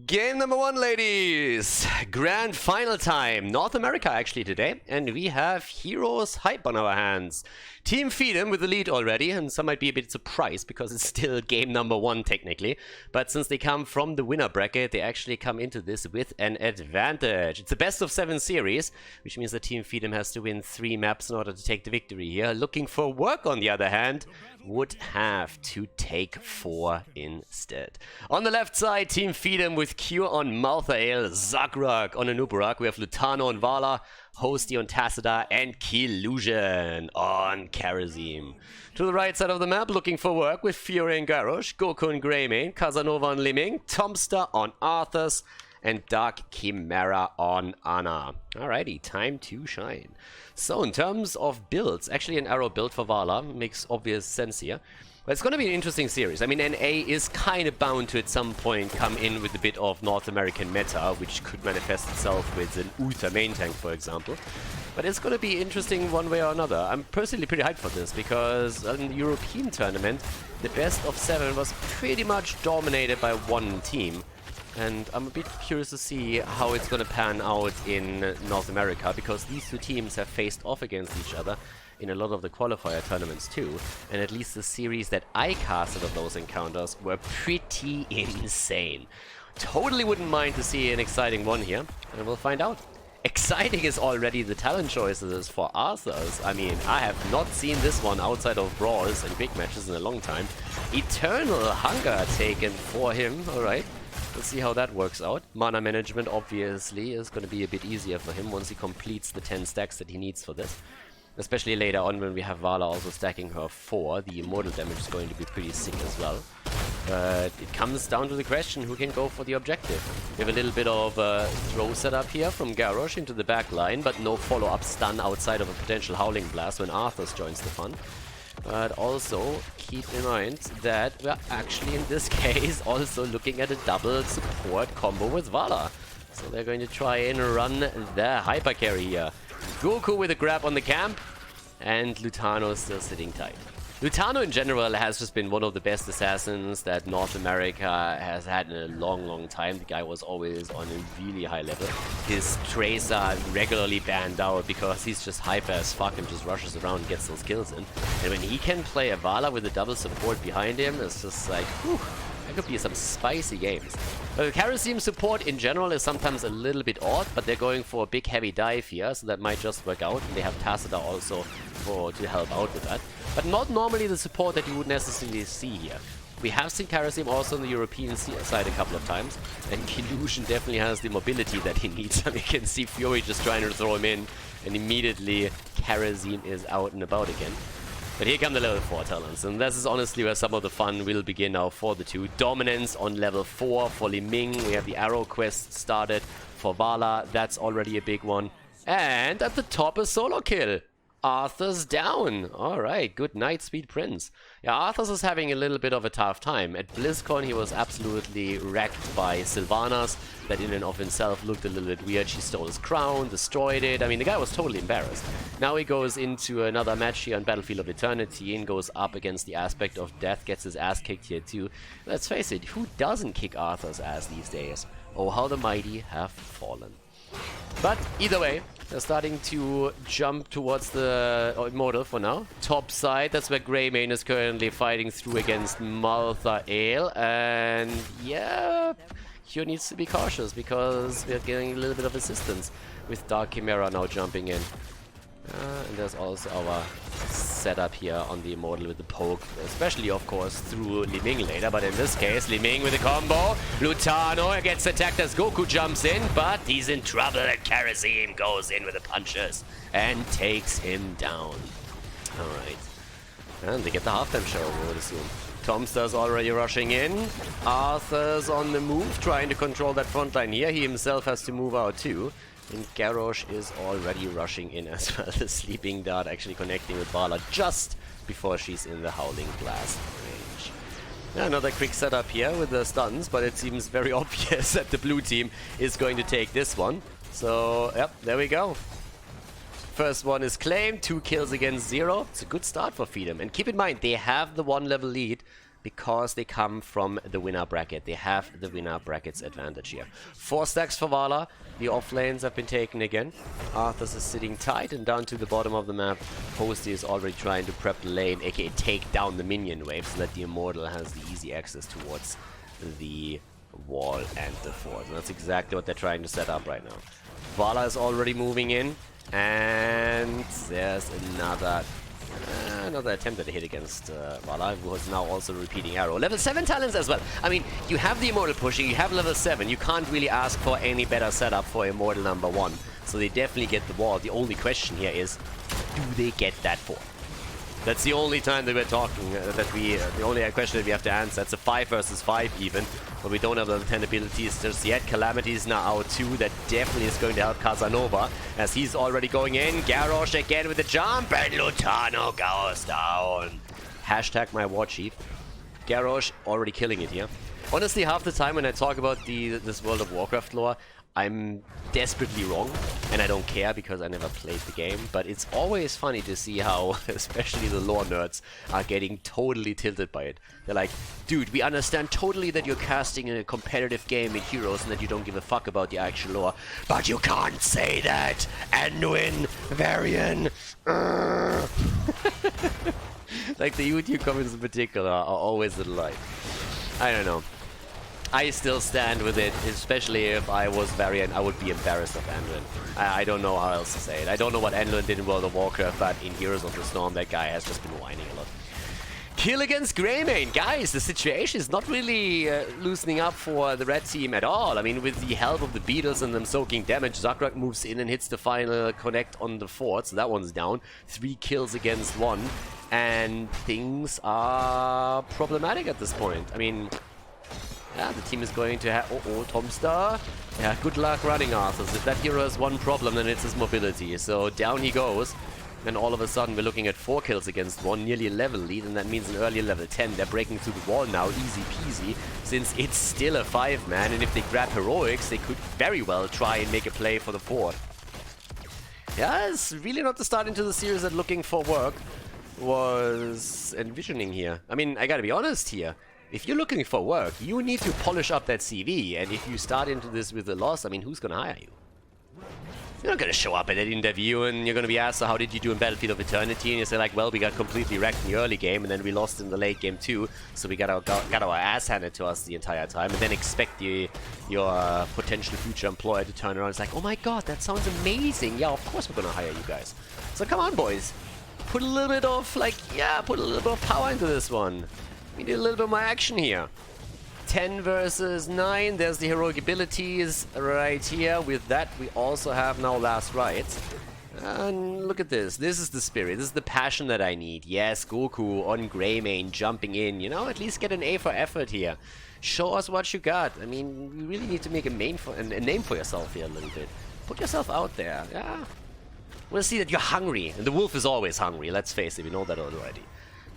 Game number one, ladies! Grand final time. North America actually today. And we have HeroesHype on our hands. Team Feedem with the lead already, and some might be a bit surprised because it's still game number one technically. But since they come from the winner bracket, they actually come into this with an advantage. It's a best of 7 series, which means that Team Feedem has to win 3 maps in order to take the victory here. Looking for work, on the other hand, would have to take 4 instead. On the left side, Team Feedem with Q on Malthael, Zagrak on Anubarak. We have Lutano on Vala, Hosty on Tacita, and Killusion on Karazim. To the right side of the map, looking for work with Fury and Garrosh, Goku and Greymane, Casanova on Liming, Tomster on Arthas, and Dark Chimera on Ana. Alrighty, time to shine. So in terms of builds, actually an arrow build for Vala makes obvious sense here. But it's going to be an interesting series. I mean, NA is kind of bound to at some point come in with a bit of North American meta, which could manifest itself with an Uther main tank, for example. But it's going to be interesting one way or another. I'm personally pretty hyped for this, because in the European tournament, the best of 7 was pretty much dominated by one team. And I'm a bit curious to see how it's going to pan out in North America, because these two teams have faced off against each other in a lot of the qualifier tournaments too. And at least the series that I casted of those encounters were pretty insane. Totally wouldn't mind to see an exciting one here, and we'll find out. Exciting is already the talent choices for Arthas. I mean, I have not seen this one outside of brawls and big matches in a long time. Eternal Hunger taken for him, alright. Let's see how that works out. Mana management obviously is going to be a bit easier for him once he completes the 10 stacks that he needs for this. Especially later on when we have Vala also stacking her 4, the immortal damage is going to be pretty sick as well. But it comes down to the question who can go for the objective. We have a little bit of throw setup here from Garrosh into the back line, but no follow-up stun outside of a potential Howling Blast when Arthas joins the fun. But also keep in mind that we're actually in this case also looking at a double support combo with Vala. So they're going to try and run the hyper carry here. Goku with a grab on the camp, and Lutano still sitting tight. Lutano in general has just been one of the best assassins that North America has had in a long time. The guy was always on a really high level. His Tracer regularly banned out because he's just hyper as fuck and just rushes around and gets those kills in. And when he can play a Vala with a double support behind him, it's just like, whew, that could be some spicy games. Karazim support in general is sometimes a little bit odd, but they're going for a big heavy dive here, so that might just work out. And they have Tacita also to help out with that. But not normally the support that you would necessarily see here. We have seen Karazim also on the European side a couple of times, and Killusion definitely has the mobility that he needs. I mean, you can see Fury just trying to throw him in, and immediately Karazim is out and about again. But here come the level 4 talents, and this is honestly where some of the fun will begin now for the two. Dominance on level 4 for Liming. We have the arrow quest started for Vala. That's already a big one. And at the top, a solo kill. Arthas down. Alright, good night, Speed Prince. Yeah, Arthas is having a little bit of a tough time. At BlizzCon, he was absolutely wrecked by Sylvanas. That in and of itself looked a little bit weird. She stole his crown, destroyed it. I mean, the guy was totally embarrassed. Now he goes into another match here on Battlefield of Eternity and goes up against the aspect of death, gets his ass kicked here too. Let's face it, who doesn't kick Arthas' ass these days? Oh, how the mighty have fallen. But either way, they're starting to jump towards the Immortal for now. Top side, that's where Greymane is currently fighting through against Malthael. And yeah, Hugh needs to be cautious because we're getting a little bit of assistance with Dark Chimera now jumping in. And there's also our setup here on the Immortal with the poke, especially of course through Liming later, but in this case Liming with a combo. Lutano gets attacked as Goku jumps in, but he's in trouble and Karazim goes in with the punches and takes him down. Alright. And they get the halftime show, we would assume. Tomster's already rushing in. Arthur's on the move, trying to control that front line here. He himself has to move out too. And Garrosh is already rushing in as well. The Sleeping Dart actually connecting with Vala just before she's in the Howling Blast range. Yeah, another quick setup here with the stuns, but it seems very obvious that the blue team is going to take this one. So, yep, there we go. First one is claimed, 2 kills against 0. It's a good start for Feedem. And keep in mind, they have the 1 level lead because they come from the winner bracket. They have the winner bracket's advantage here. 4 stacks for Vala. The off lanes have been taken again. Arthas is sitting tight and down to the bottom of the map. Posty is already trying to prep the lane, aka take down the minion wave so that the Immortal has the easy access towards the wall and the fort. And that's exactly what they're trying to set up right now. Vala is already moving in, and there's another attempt at a hit against Vala, who is now also repeating arrow. Level 7 talents as well. I mean, you have the Immortal pushing, you have level 7. You can't really ask for any better setup for Immortal number 1. So they definitely get the wall. The only question here is, do they get that fort? That's the only time that we're talking, the only question that we have to answer. It's a 5 versus 5 even, but we don't have level 10 abilities just yet. Calamity is now out too. That definitely is going to help Casanova, as he's already going in. Garrosh again with the jump, and Lutano goes down. Hashtag my war chief. Garrosh already killing it here. Honestly, half the time when I talk about this World of Warcraft lore, I'm desperately wrong, and I don't care because I never played the game, but it's always funny to see how, especially the lore nerds, are getting totally tilted by it. They're like, dude, we understand totally that you're casting in a competitive game in Heroes and that you don't give a fuck about the actual lore, but you can't say that! Anduin, Varian, like the YouTube comments in particular are always a delight. I don't know. I still stand with it, especially if I was Varian, I would be embarrassed of Anduin. I don't know how else to say it. I don't know what Anduin did in World of Warcraft, but in Heroes of the Storm, that guy has just been whining a lot. Kill against Greymane. Guys, the situation is not really loosening up for the red team at all. I mean, with the help of the Beatles and them soaking damage, Zakrak moves in and hits the final connect on the fort, so that one's down. 3 kills against 1, and things are problematic at this point. I mean, yeah, the team is going to have... Oh, Tomstar. Yeah, good luck running Arthas. If that hero has one problem, then it's his mobility. So down he goes. And all of a sudden, we're looking at 4 kills against 1, nearly a level lead. And that means an earlier level 10. They're breaking through the wall now, easy peasy. Since it's still a 5-man. And if they grab heroics, they could very well try and make a play for the fort. Yeah, it's really not the start into the series that Looking for Work was envisioning here. I mean, I gotta be honest here. If you're looking for work, you need to polish up that CV, and if you start into this with a loss, I mean, who's gonna hire you? You're not gonna show up at that interview and you're gonna be asked, so how did you do in Battlefield of Eternity? And you say like, well, we got completely wrecked in the early game, and then we lost in the late game too, so we got our ass handed to us the entire time, and then expect your potential future employer to turn around. It's like, oh my god, that sounds amazing. Yeah, of course we're gonna hire you guys. So come on, boys. Put a little bit of, like, yeah, put a little bit of power into this one. We need a little bit more action here. 10 versus 9. There's the heroic abilities right here. With that, we also have now Last Rites. And look at this. This is the spirit. This is the passion that I need. Yes, Goku on Greymane jumping in. You know, at least get an A for effort here. Show us what you got. I mean, we really need to make a name for yourself here a little bit. Put yourself out there. Yeah. We'll see that you're hungry. And the wolf is always hungry. Let's face it. We know that already.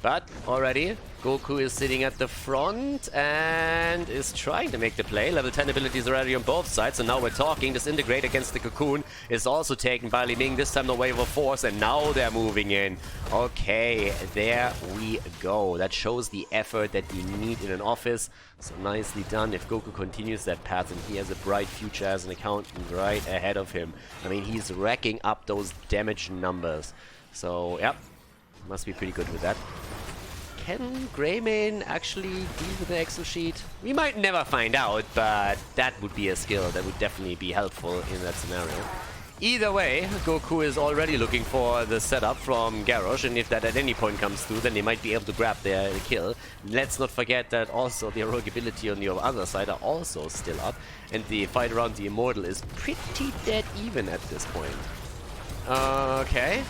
But already, Goku is sitting at the front and is trying to make the play. Level 10 abilities already on both sides, so now we're talking. Disintegrate against the Cocoon is also taken by Li Ming. This time the Wave of Force, and now they're moving in. Okay, there we go. That shows the effort that you need in an office. So nicely done. If Goku continues that path, and he has a bright future as an accountant right ahead of him. I mean, he's racking up those damage numbers. So, yep. Must be pretty good with that. Can Greymane actually deal with the Excel sheet? We might never find out, but that would be a skill that would definitely be helpful in that scenario. Either way, Goku is already looking for the setup from Garrosh, and if that at any point comes through, then they might be able to grab their kill. Let's not forget that also the heroic ability on the other side are also still up, and the fight around the Immortal is pretty dead even at this point. Okay.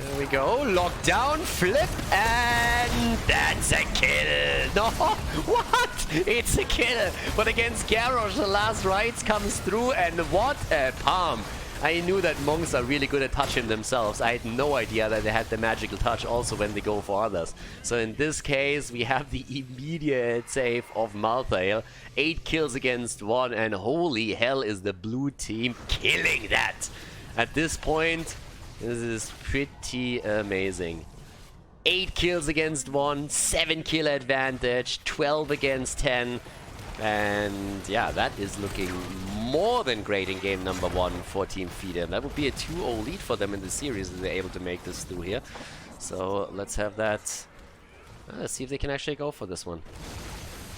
There we go, lockdown, flip, and that's a kill! No, what? It's a kill! But against Garrosh, the Last Rites comes through, and what a palm! I knew that monks are really good at touching themselves. I had no idea that they had the magical touch also when they go for others. So in this case, we have the immediate save of Malthael. 8 kills against 1, and holy hell is the blue team killing that! At this point, this is pretty amazing. 8 kills against 1, 7 kill advantage, 12 against 10. And yeah, that is looking more than great in game number 1 for Team Feedem. That would be a 2-0 lead for them in the series if they're able to make this through here. So let's have that. Let's see if they can actually go for this one.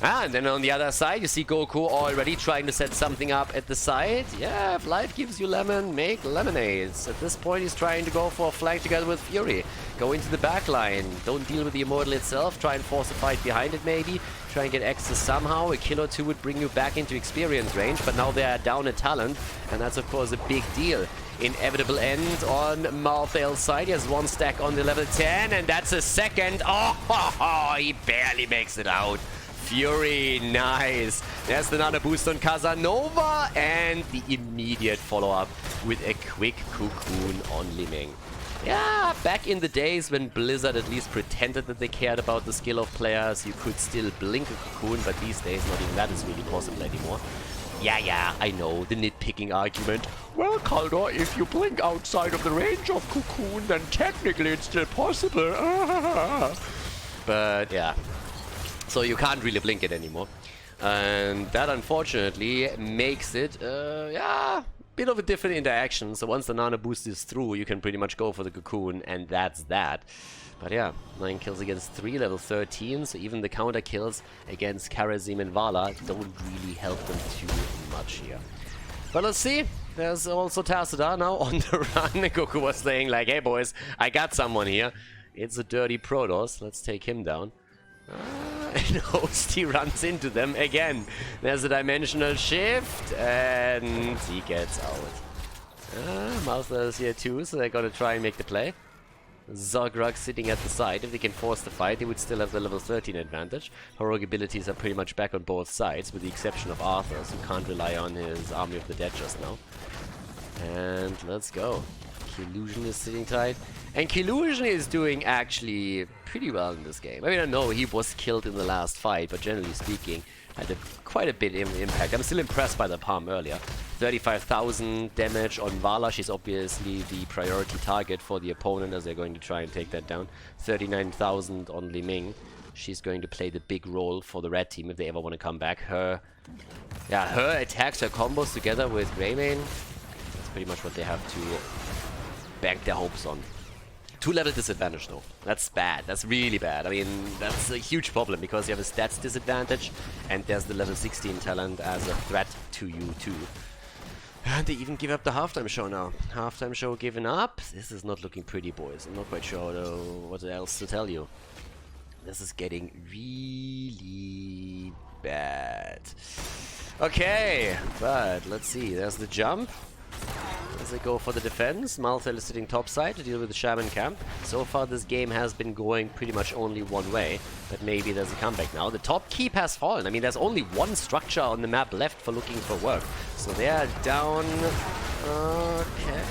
And then on the other side, you see Goku already trying to set something up at the side. Yeah, if life gives you lemon, make lemonades. At this point, he's trying to go for a flank together with Fury. Go into the back line. Don't deal with the Immortal itself. Try and force a fight behind it, maybe. Try and get access somehow. A kill or two would bring you back into experience range, but now they are down a talent, and that's, of course, a big deal. Inevitable end on Malthael's side. He has 1 stack on the level 10, and that's a second. Oh, he barely makes it out. Fury, nice. There's the nano boost on Casanova, and the immediate follow-up with a quick cocoon on Liming. Yeah, back in the days when Blizzard at least pretended that they cared about the skill of players, you could still blink a cocoon, but these days not even that is really possible anymore. Yeah, I know, the nitpicking argument. Well, Khaldor, if you blink outside of the range of cocoon, then technically it's still possible. But yeah. So you can't really blink it anymore. And that unfortunately makes it, yeah, bit of a different interaction. So once the nano boost is through, you can pretty much go for the cocoon, and that's that. But yeah, 9 kills against 3, level 13. So even the counter kills against Karazim and Vala don't really help them too much here. But let's see. There's also Tassadar now on the run. Goku was saying like, hey boys, I got someone here. It's a dirty Protoss. Let's take him down. And Host, he runs into them again. There's a dimensional shift, and he gets out. Malthael is here too, so they're gonna try and make the play. Zogrug sitting at the side. If they can force the fight, they would still have the level 13 advantage. Heroic abilities are pretty much back on both sides, with the exception of Arthur's, who can't rely on his Army of the Dead just now. And let's go. Illusion is sitting tight. And Illusion is doing actually pretty well in this game. I mean, I know he was killed in the last fight, but generally speaking, had quite a bit of impact. I'm still impressed by the palm earlier. 35,000 damage on Vala. She's obviously the priority target for the opponent as they're going to try and take that down. 39,000 on Li Ming. She's going to play the big role for the red team if they ever want to come back. Her attacks, her combos together with Greymane, that's pretty much what they have to bank their hopes on. 2-level disadvantage though. That's bad. That's really bad. I mean, that's a huge problem because you have a stats disadvantage and there's the level 16 talent as a threat to you too. And they even give up the halftime show now. Halftime show given up. This is not looking pretty, boys. I'm not quite sure what else to tell you. This is getting really bad. Okay, but let's see. There's the jump. As they go for the defense, Malthael is sitting topside to deal with the Shaman camp. So far this game has been going pretty much only one way, but maybe there's a comeback now. The top keep has fallen. I mean, there's only one structure on the map left for looking for work. So they are down. Okay,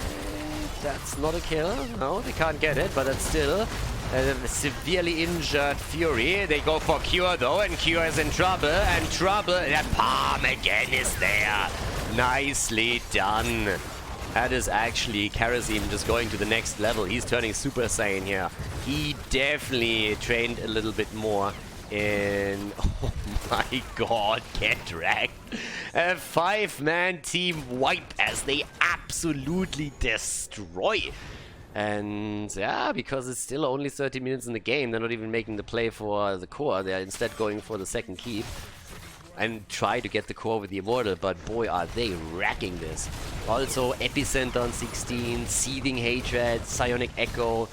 that's not a kill. No, they can't get it, but it's still a severely injured Fury. They go for Cure though, and Cure is in trouble, and trouble. That palm again is there. Nicely done. That is actually Karazim just going to the next level. He's turning Super Saiyan here. He definitely trained a little bit more in... Oh my god, get wrecked. A 5-man team wipe as they absolutely destroy. And yeah, because it's still only 30 minutes in the game, they're not even making the play for the core. They're instead going for the second keep and try to get the core with the Immortal, but boy are they wrecking this. Also Epicenter on 16, Seething Hatred, Psionic Echo.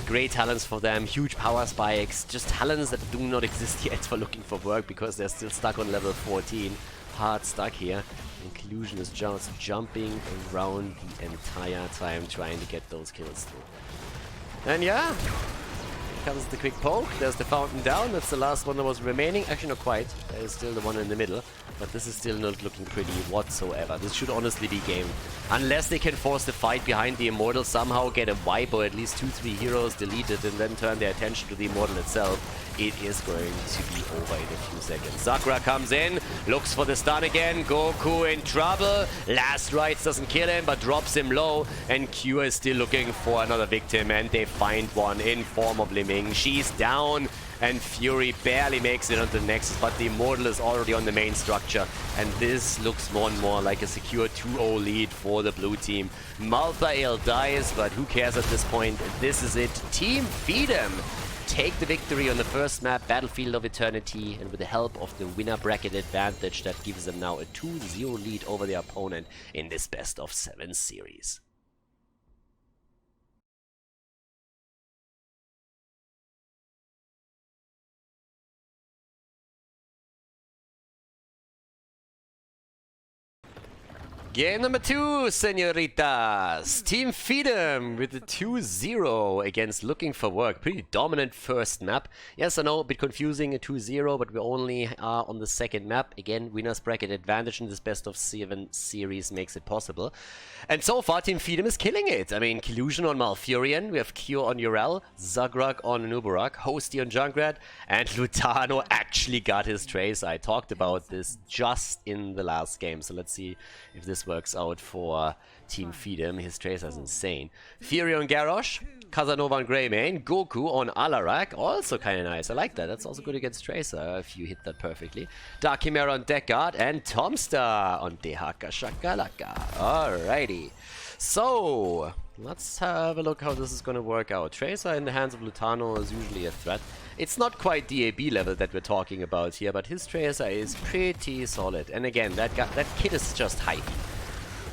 Great talents for them, huge power spikes, just talents that do not exist yet for looking for work because they're still stuck on level 14. Hard stuck here. Inclusion is just jumping around the entire time trying to get those kills through. And yeah, comes the quick poke. There's the fountain down. That's the last one that was remaining. Actually, not quite. There is still the one in the middle. But this is still not looking pretty whatsoever. This should honestly be game. Unless they can force the fight behind the Immortal, somehow get a wipe or at least 2-3 heroes deleted and then turn their attention to the Immortal itself, it is going to be over in a few seconds. Sakura comes in, looks for the stun again. Goku in trouble. Last Rites doesn't kill him, but drops him low. And Q is still looking for another victim, and they find one in form of Liming. She's down. And Fury barely makes it onto the Nexus, but the Immortal is already on the main structure. And this looks more and more like a secure 2-0 lead for the blue team. Malthael dies, but who cares at this point? This is it. Team Feedem take the victory on the first map, Battlefield of Eternity, and with the help of the winner bracket advantage, that gives them now a 2-0 lead over their opponent in this best of 7 series. Game number 2, senoritas. Team Feedem with a 2-0 against Looking for Work. Pretty dominant first map. Yes, I know, a bit confusing, a 2-0, but we only are on the second map. Again, winner's bracket advantage in this best of 7 series makes it possible. And so far, Team Feedem is killing it. I mean, Killusion on Malfurion, we have Kyo on Urel, Zagrak on Nubarak, Hosty on Junkrat, and Lutano actually got his trace. I talked about this just in the last game, so let's see if this works out for Team Feedem. His Tracer is insane. Fury on Garrosh, Casanova on Greymane, Goku on Alarak, also kind of nice. I like that. That's also good against Tracer if you hit that perfectly. Dark Chimera on Deckard and Tomstar on Dehaka Shakalaka. Alrighty. So, let's have a look how this is going to work out. Tracer in the hands of Lutano is usually a threat. It's not quite DAB level that we're talking about here, but his Tracer is pretty solid. And again, that kid is just hype.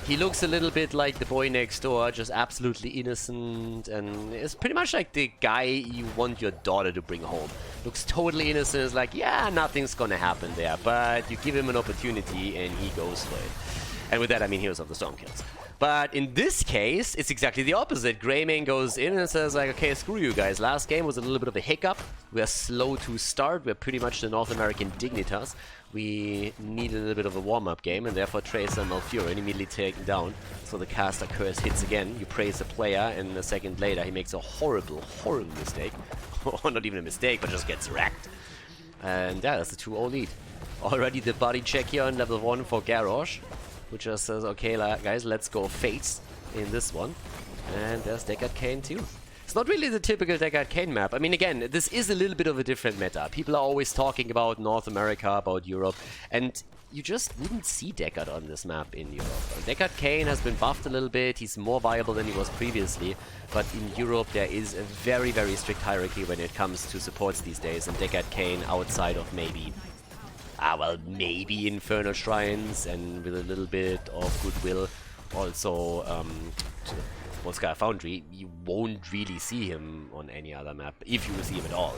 He looks a little bit like the boy next door, just absolutely innocent, and is pretty much like the guy you want your daughter to bring home. Looks totally innocent, is like, yeah, nothing's gonna happen there, but you give him an opportunity and he goes for it. And with that, I mean Heroes of the Storm kills. But in this case, it's exactly the opposite. Greymane goes in and says like, okay, screw you guys. Last game was a little bit of a hiccup. We are slow to start. We're pretty much the North American Dignitas. We need a little bit of a warm-up game, and therefore Tracer and Malfurion immediately taken down. So the caster curse hits again. You praise the player, and a second later he makes a horrible, horrible mistake. Or not even a mistake, but just gets wrecked. And yeah, that's a 2-0 lead. Already the body check here on level 1 for Garrosh, who just says, okay guys, let's go Fates in this one. And there's Deckard Cain too. It's not really the typical Deckard Cain map. I mean, again, this is a little bit of a different meta. People are always talking about North America, about Europe, and you just wouldn't see Deckard on this map in Europe. Deckard Cain has been buffed a little bit. He's more viable than he was previously, but in Europe there is a very, very strict hierarchy when it comes to supports these days, and Deckard Cain, outside of maybe maybe Infernal Shrines and with a little bit of goodwill, also Volskaya Foundry, you won't really see him on any other map, if you see him at all.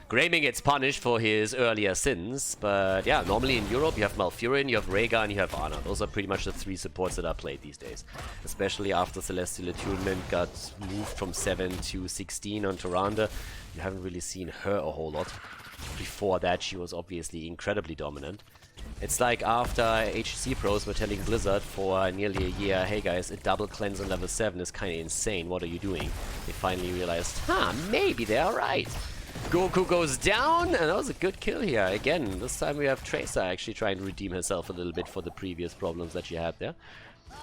Greymane gets punished for his earlier sins, but yeah, normally in Europe you have Malfurion, you have Rhaegar, and you have Ana. Those are pretty much the 3 supports that are played these days. Especially after Celestial Attunement got moved from 7 to 16 on Tyrande. You haven't really seen her a whole lot. Before that, she was obviously incredibly dominant. It's like after HC pros were telling Blizzard for nearly a year, hey guys, a double cleanse on level 7 is kinda insane, what are you doing? They finally realized, maybe they're right. Goku goes down, and that was a good kill here. Again, this time we have Tracer actually trying to redeem herself a little bit for the previous problems that she had there.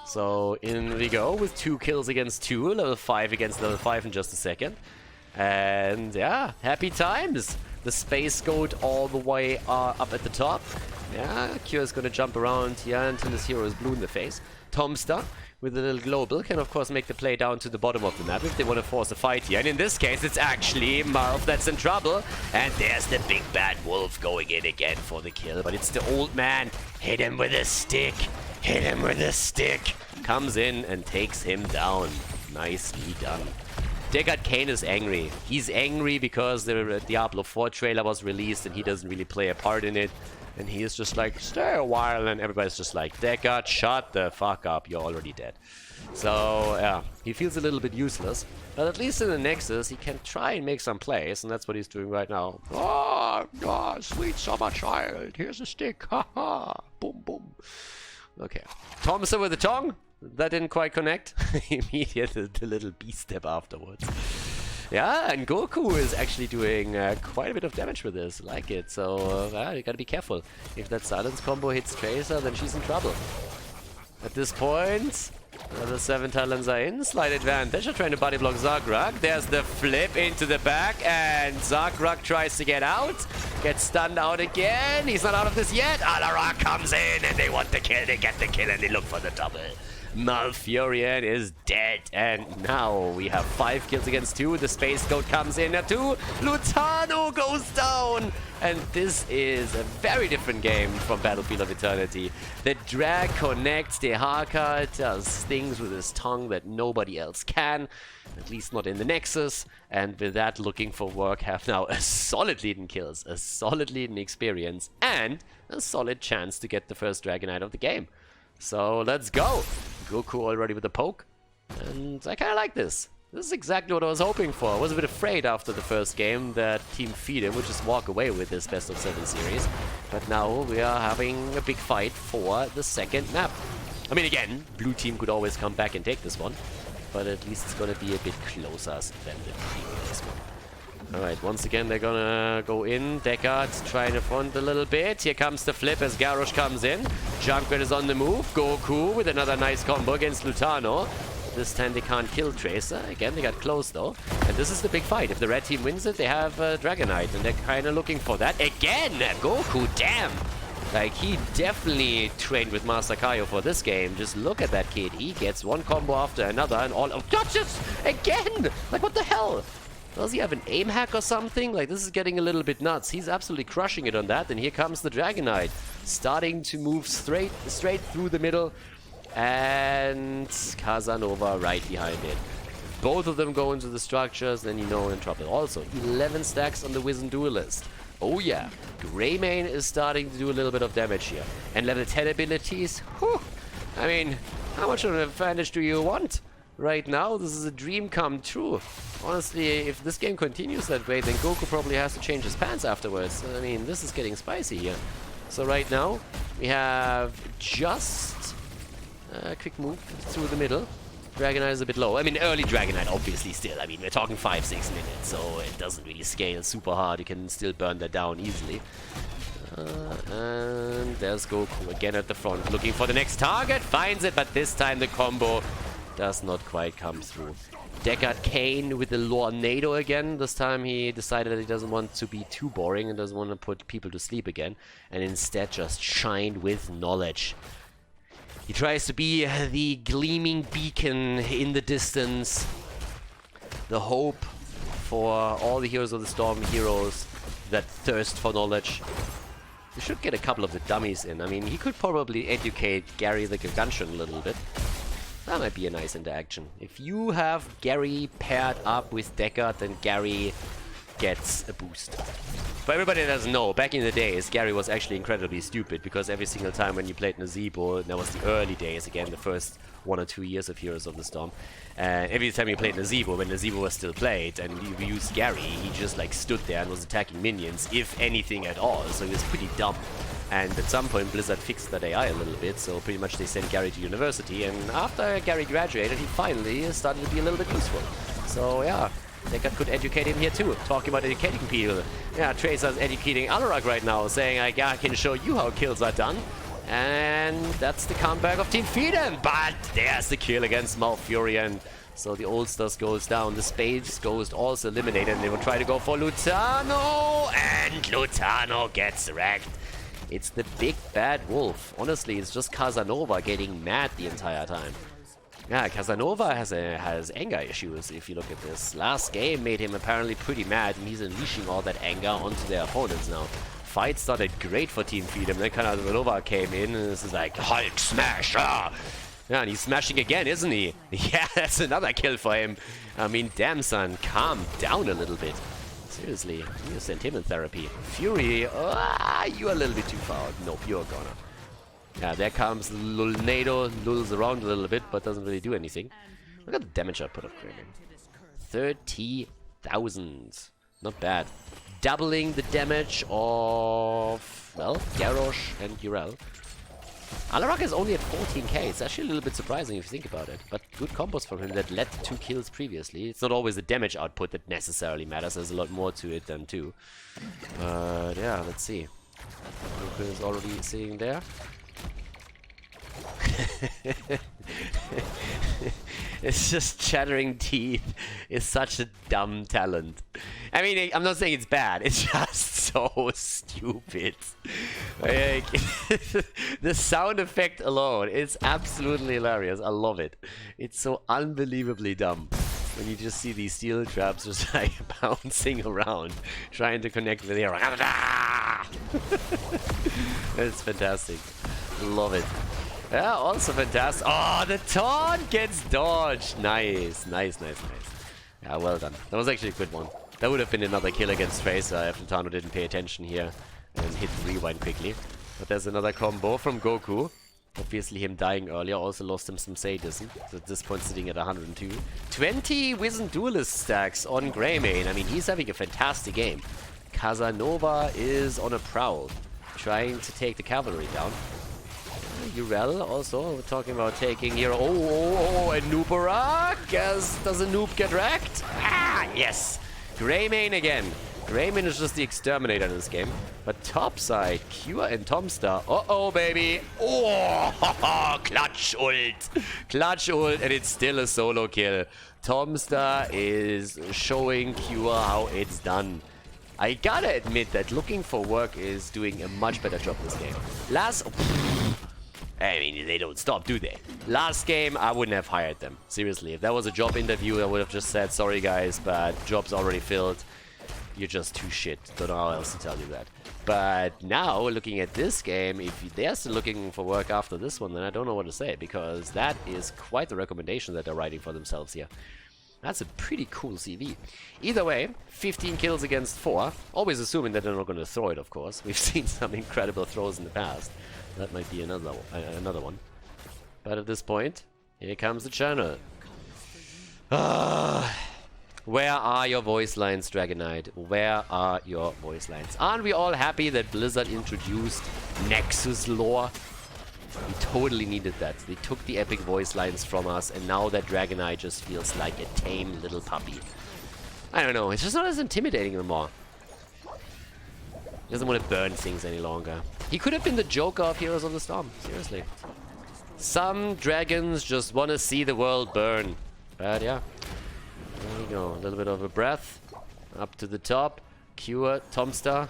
So in we go with 2 kills against 2, level 5 against level 5 in just a second. And yeah, happy times! The Space Goat all the way up at the top. Yeah, Kyo is gonna jump around here until his hero is blue in the face. Tomstar, with a little global, can of course make the play down to the bottom of the map if they want to force a fight here. And in this case, it's actually Marv that's in trouble. And there's the big bad wolf going in again for the kill. But it's the old man. Hit him with a stick. Hit him with a stick. Comes in and takes him down. Nicely done. Deckard Cain is angry. He's angry because the Diablo 4 trailer was released and he doesn't really play a part in it. And he is just like, stay a while, and everybody's just like, Deckard, shut the fuck up, you're already dead. So, yeah, he feels a little bit useless. But at least in the Nexus, he can try and make some plays, and that's what he's doing right now. Oh, sweet summer child, here's a stick, haha, boom, boom. Okay, Thompson with the tongue. That didn't quite connect. Immediately, the little beast step afterwards. Yeah, and Goku is actually doing quite a bit of damage with this. I like it. So, you gotta be careful. If that silence combo hits Tracer, then she's in trouble. At this point, the 7 talents are in. Slight advantage. They're trying to body block Zagrag. There's the flip into the back, and Zagrag tries to get out. Gets stunned out again. He's not out of this yet. Alarak comes in, and they want the kill. They get the kill, and they look for the double. Malfurion is dead, and now we have 5 kills against 2. The Space Goat comes in at 2. Lutano goes down, and this is a very different game from Battlefield of Eternity. The drag connects, the Haka does things with his tongue that nobody else can, at least not in the Nexus, and with that, looking for work, have now a solid lead in kills, a solid lead in experience, and a solid chance to get the first Dragonite of the game. So let's go. Goku already with the poke, and I kind of like this. This is exactly what I was hoping for. I was a bit afraid after the first game that Team Feedem would just walk away with this best of 7 series, but now we are having a big fight for the second map. I mean, again, blue team could always come back and take this one, but at least it's gonna be a bit closer than the previous one. Alright, once again they're gonna go in. Deckard trying to front a little bit. Here comes the flip as Garrosh comes in. Junkrat is on the move. Goku with another nice combo against Lutano. This time they can't kill Tracer. Again, they got close though. And this is the big fight. If the red team wins it, they have Dragonite. And they're kind of looking for that. Again! Goku, damn! Like, he definitely trained with Master Kaio for this game. Just look at that kid. He gets one combo after another and all... Oh, touches! Again! Like, what the hell? Does he have an aim hack or something? Like, this is getting a little bit nuts. He's absolutely crushing it on that. And here comes the Dragonite. Starting to move straight through the middle. And Casanova right behind it. If both of them go into the structures, then you know we're in trouble. Also, 11 stacks on the Wizen Duelist. Oh yeah, Greymane is starting to do a little bit of damage here. And level 10 abilities, whew. I mean, how much of an advantage do you want? Right now, this is a dream come true. Honestly, if this game continues that way, then Goku probably has to change his pants afterwards. I mean, this is getting spicy here. So right now, we have just a quick move through the middle. Dragonite is a bit low. I mean, early Dragonite, obviously, still. I mean, we're talking 5-6 minutes, so it doesn't really scale super hard. You can still burn that down easily. And there's Goku again at the front, looking for the next target. Finds it, but this time the combo does not quite come through. Deckard Kane with the Lornado again. This time he decided that he doesn't want to be too boring and doesn't want to put people to sleep again. And instead just shined with knowledge. He tries to be the gleaming beacon in the distance. The hope for all the Heroes of the Storm heroes that thirst for knowledge. We should get a couple of the dummies in. I mean, he could probably educate Gary the Gargantuan a little bit. That might be a nice interaction. If you have Gary paired up with Deckard, then Gary gets a boost. For everybody that doesn't know, back in the days, Gary was actually incredibly stupid because every single time when you played Nazebo, that was the early days, again, the first 1 or 2 years of Heroes of the Storm. Every time you played Nazebo, when Nazebo was still played, and you used Gary, he just like stood there and was attacking minions, if anything at all, so he was pretty dumb. And at some point, Blizzard fixed that AI a little bit, so pretty much they sent Gary to university, and after Gary graduated, he finally started to be a little bit useful. So yeah, Deckard could educate him here too, talking about educating people. Yeah, Tracer's educating Alarak right now, saying, I can show you how kills are done. And that's the comeback of Team Feedem, but there's the kill against Malfurion. So the Old Stars goes down, the Space Ghost also eliminated, and they will try to go for Lutano, and Lutano gets wrecked. It's the big bad wolf. Honestly, it's just Casanova getting mad the entire time. Yeah, Casanova has anger issues, if you look at this. Last game made him apparently pretty mad, and he's unleashing all that anger onto their opponents now. Fight started great for Team Feedem, then Casanova came in, and this is like, Hulk smash! Ah! Yeah, and he's smashing again, isn't he? Yeah, that's another kill for him. I mean, damn son, calm down a little bit. Seriously, you sent him in therapy. Fury, you're a little bit too far. Nope, you're gonna. Yeah, there comes Lulnado, lulls around a little bit, but doesn't really do anything. Look at the damage output of Kraven. 30,000. Not bad. Doubling the damage of, well, Garrosh and Urel. Alarak is only at 14k. It's actually a little bit surprising if you think about it. But good combos from him that led to 2 kills previously. It's not always the damage output that necessarily matters. There's a lot more to it than 2. But yeah, let's see. Luka is already sitting there. It's just chattering teeth is such a dumb talent. I mean, I'm not saying it's bad, it's just so stupid. Like, the sound effect alone is absolutely hilarious. I love it. It's so unbelievably dumb when you just see these steel traps just like bouncing around, trying to connect with the air. It's fantastic. Love it. Yeah, also fantastic. Oh, the taunt gets dodged. Nice, nice, nice, nice. Yeah, well done. That was actually a good one. That would have been another kill against Tracer if Lutano didn't pay attention here and hit the rewind quickly. But there's another combo from Goku. Obviously him dying earlier also lost him some sadism. So at this point sitting at 102. 20 Wizened Duelist stacks on Greymane. I mean, he's having a fantastic game. Casanova is on a prowl, trying to take the cavalry down. Urel also, we're talking about taking here. Oh, and Noobarak. Does a noob get wrecked? Ah, yes. Greymane again. Greymane is just the exterminator in this game. But topside, Cure and Tomstar. Uh-oh, baby. Oh, clutch ult. Clutch ult, and it's still a solo kill. Tomstar is showing Cure how it's done. I gotta admit that Looking for Work is doing a much better job this game. I mean, they don't stop, do they? Last game, I wouldn't have hired them. Seriously, if that was a job interview, I would have just said, sorry guys, but job's already filled. You're just too shit. Don't know how else to tell you that. But now, looking at this game, if they're still looking for work after this one, then I don't know what to say, because that is quite the recommendation that they're writing for themselves here. That's a pretty cool CV. Either way, 15 kills against 4. Always assuming that they're not going to throw it, of course. We've seen some incredible throws in the past. That might be another one. But at this point, here comes the channel. Where are your voice lines, Dragonite? Where are your voice lines? Aren't we all happy that Blizzard introduced Nexus lore? We totally needed that. They took the epic voice lines from us, and now that Dragonite just feels like a tame little puppy. I don't know, it's just not as intimidating anymore. He doesn't want to burn things any longer. He could have been the Joker of Heroes of the Storm, seriously. Some dragons just want to see the world burn. But yeah, there we go. A little bit of a breath. Up to the top. Cure, Tomstar.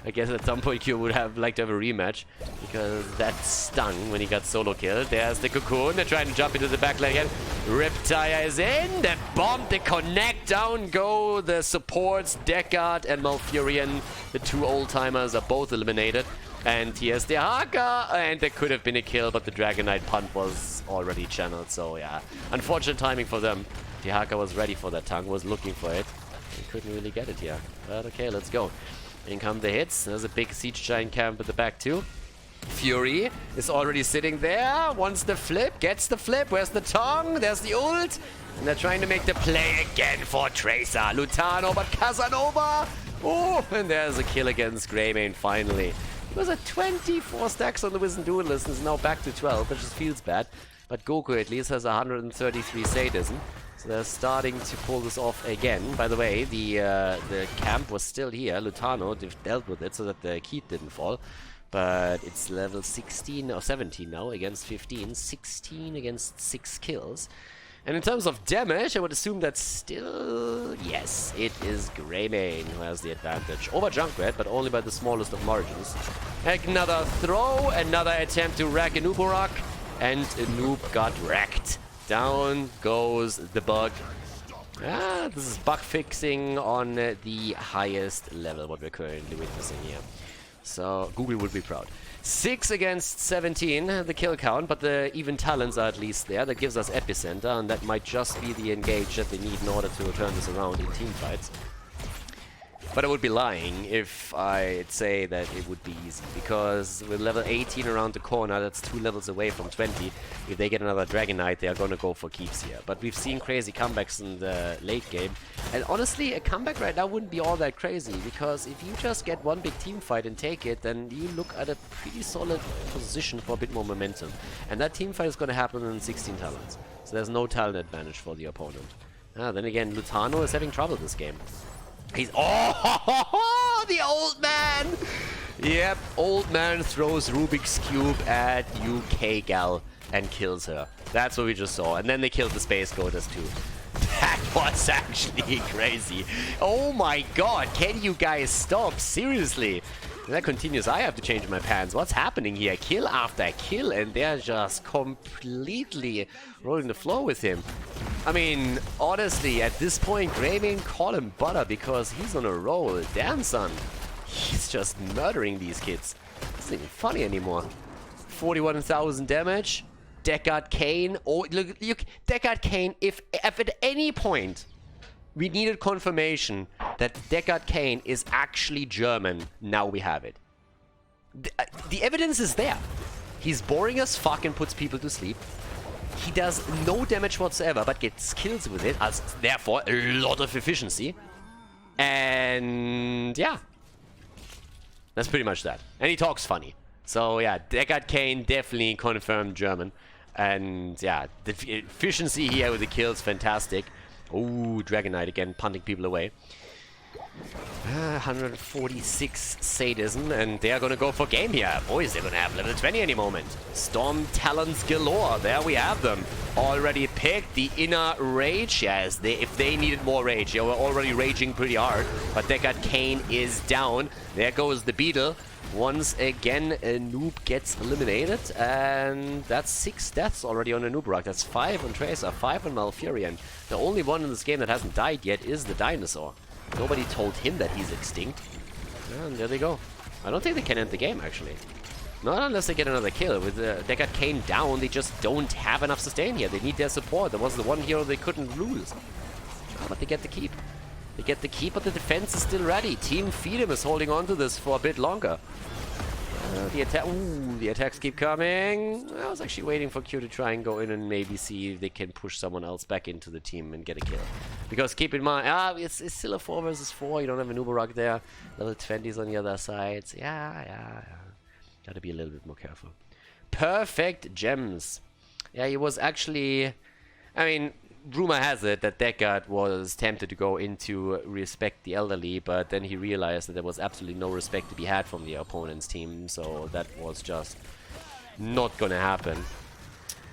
I guess at some point Cure would have liked to have a rematch, because that stung when he got solo killed. There's the Cocoon. They're trying to jump into the back line again. Riptire is in. The bomb, the connect, down go the supports. Deckard and Malfurion, the 2 old-timers, are both eliminated. And here's the Haka, and there could have been a kill, but the Dragonite punt was already channeled, so yeah. Unfortunate timing for them. The Haka was ready for that tongue, was looking for it. He couldn't really get it here. But okay, let's go. In come the hits. There's a big Siege Giant camp at the back too. Fury is already sitting there. Wants the flip. Gets the flip. Where's the tongue? There's the ult. And they're trying to make the play again for Tracer. Lutano, but Casanova. Oh, and there's a kill against Greymane finally. He was at 24 stacks on the Wizened Duelist and is now back to 12, which just feels bad. But Goku at least has 133 sadism. So they're starting to pull this off again. By the way, the camp was still here. Lutano dealt with it so that the Keith didn't fall. But it's level 16 or 17 now against 15. 16 against 6 kills. And in terms of damage, I would assume that's still... Yes, it is Greymane who has the advantage. Over Junkrat, but only by the smallest of margins. Another throw, another attempt to rack a Noobarak. And a noob got wrecked. Down goes the bug. This is bug fixing on the highest level, what we're currently witnessing here. So Google would be proud. 6 against 17, the kill count, but the even talents are at least there. That gives us Epicenter, and that might just be the engage that they need in order to turn this around in team fights. But I would be lying if I'd say that it would be easy, because with level 18 around the corner, that's 2 levels away from 20. If they get another Dragon Knight, they are gonna go for keeps here. But we've seen crazy comebacks in the late game, and honestly, a comeback right now wouldn't be all that crazy, because if you just get one big team fight and take it, then you look at a pretty solid position for a bit more momentum. And that team fight is gonna happen in 16 talents, so there's no talent advantage for the opponent. Then again, Lutano is having trouble this game. He's... Oh, the old man! Yep, old man throws Rubik's Cube at UK gal and kills her. That's what we just saw. And then they killed the Space Goddess too. That was actually crazy. Oh my god, can you guys stop? Seriously. And that continues. I have to change my pants. What's happening here? Kill after kill, and they're just completely rolling the floor with him. I mean, honestly, at this point, Graving, call him butter because he's on a roll. Damn, son. He's just murdering these kids. It's not even funny anymore. 41,000 damage. Deckard Cain. Oh, look, Deckard Cain, if at any point we needed confirmation that Deckard Cain is actually German, now we have it. The evidence is there. He's boring as fuck and puts people to sleep. He does no damage whatsoever, but gets kills with it, as therefore a lot of efficiency. And yeah, that's pretty much that. And he talks funny. So yeah, Deckard Cain definitely confirmed German. And yeah, the efficiency here with the kills, fantastic. Oh, Dragon Knight again, punting people away. 146 sadism, and they are gonna go for game here. Boys, they're gonna have level 20 any moment. Storm Talons galore. There we have them. Already picked the inner rage. Yes, if they needed more rage, they were already raging pretty hard. But Deckard Cain is down. There goes the Beetle. Once again, a noob gets eliminated, and that's 6 deaths already on a noob rock. That's 5 on Tracer, 5 on Malfurion. The only one in this game that hasn't died yet is the dinosaur. Nobody told him that he's extinct. And there they go. I don't think they can end the game, actually. Not unless they get another kill. With Deckard Cain down, they just don't have enough sustain here. They need their support. That was the one hero they couldn't lose. But they get the keep. They get the keep, but the defense is still ready. Team Feedem is holding on to this for a bit longer. The attacks keep coming. I was actually waiting for Q to try and go in and maybe see if they can push someone else back into the team and get a kill. Because keep in mind, it's still a 4 versus 4. You don't have an Uberrock there. Level 20s on the other side. Yeah. Gotta be a little bit more careful. Perfect gems. Yeah, he was actually... I mean, rumor has it that Deckard was tempted to go into Respect the Elderly, but then he realized that there was absolutely no respect to be had from the opponent's team, so that was just not gonna happen.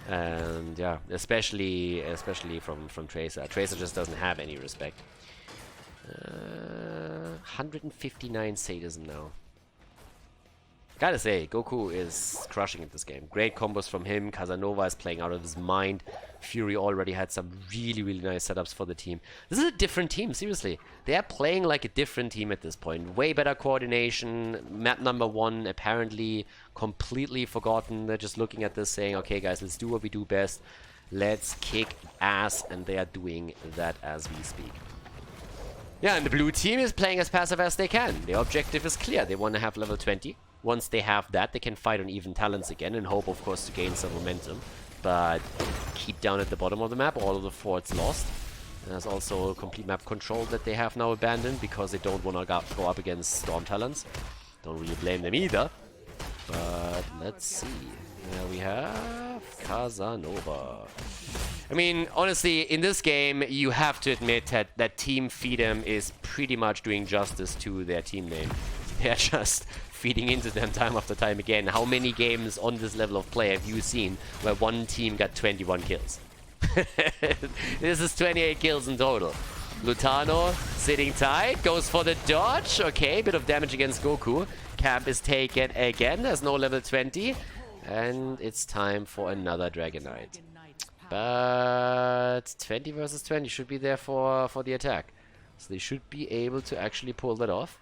And yeah, especially from Tracer. Tracer just doesn't have any respect. 159 sadism now. Gotta say, Goku is crushing it this game. Great combos from him. Casanova is playing out of his mind. Fury already had some really, really nice setups for the team. This is a different team, seriously. They are playing like a different team at this point. Way better coordination. Map number 1 apparently completely forgotten. They're just looking at this saying, okay guys, let's do what we do best. Let's kick ass. And they are doing that as we speak. Yeah, and the blue team is playing as passive as they can. Their objective is clear. They want to have level 20. Once they have that, they can fight on even talents again and hope, of course, to gain some momentum. But keep down at the bottom of the map, all of the forts lost. There's also complete map control that they have now abandoned because they don't want to go up against Storm Talons. Don't really blame them either. But let's see. There we have Casanova. I mean, honestly, in this game, you have to admit that Team Feedem is pretty much doing justice to their team name. They're just feeding into them time after time again. How many games on this level of play have you seen where one team got 21 kills? This is 28 kills in total. Lutano sitting tight, goes for the dodge. Okay, bit of damage against Goku. Camp is taken again. There's no level 20. And it's time for another Dragon Knight. But 20 versus 20 should be there for the attack. So they should be able to actually pull that off.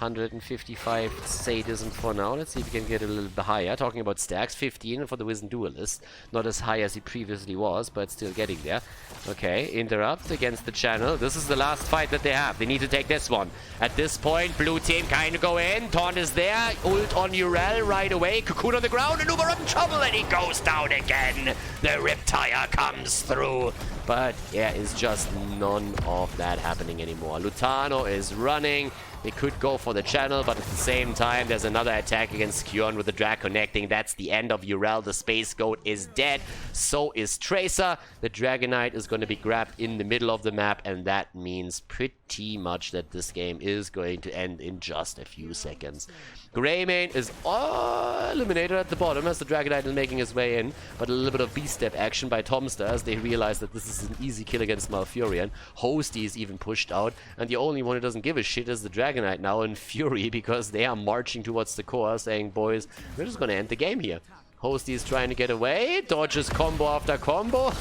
155 sadism for now. Let's see if we can get a little bit higher. Talking about stacks, 15 for the Wizen Duelist. Not as high as he previously was, but still getting there. Okay, interrupt against the channel. This is the last fight that they have. They need to take this one. At this point, blue team kind of go in. Taunt is there. Ult on Urel right away. Cocoon on the ground. And Uber in trouble, and he goes down again. The Riptire comes through. But there is just none of that happening anymore. Lutano is running. They could go for the channel, but at the same time, there's another attack against Kjorn with the drag connecting. That's the end of Urel. The Space Goat is dead. So is Tracer. The Dragonite is going to be grabbed in the middle of the map, and that means pretty much that this game is going to end in just a few seconds. Greymane is eliminated at the bottom as the Dragonite is making his way in, but a little bit of B-step action by Tomster as they realize that this is an easy kill against Malfurion. Hosty is even pushed out, and the only one who doesn't give a shit is the Dragonite now in Fury, because they are marching towards the core saying, boys, we're just gonna end the game here. Hosty is trying to get away, dodges combo after combo,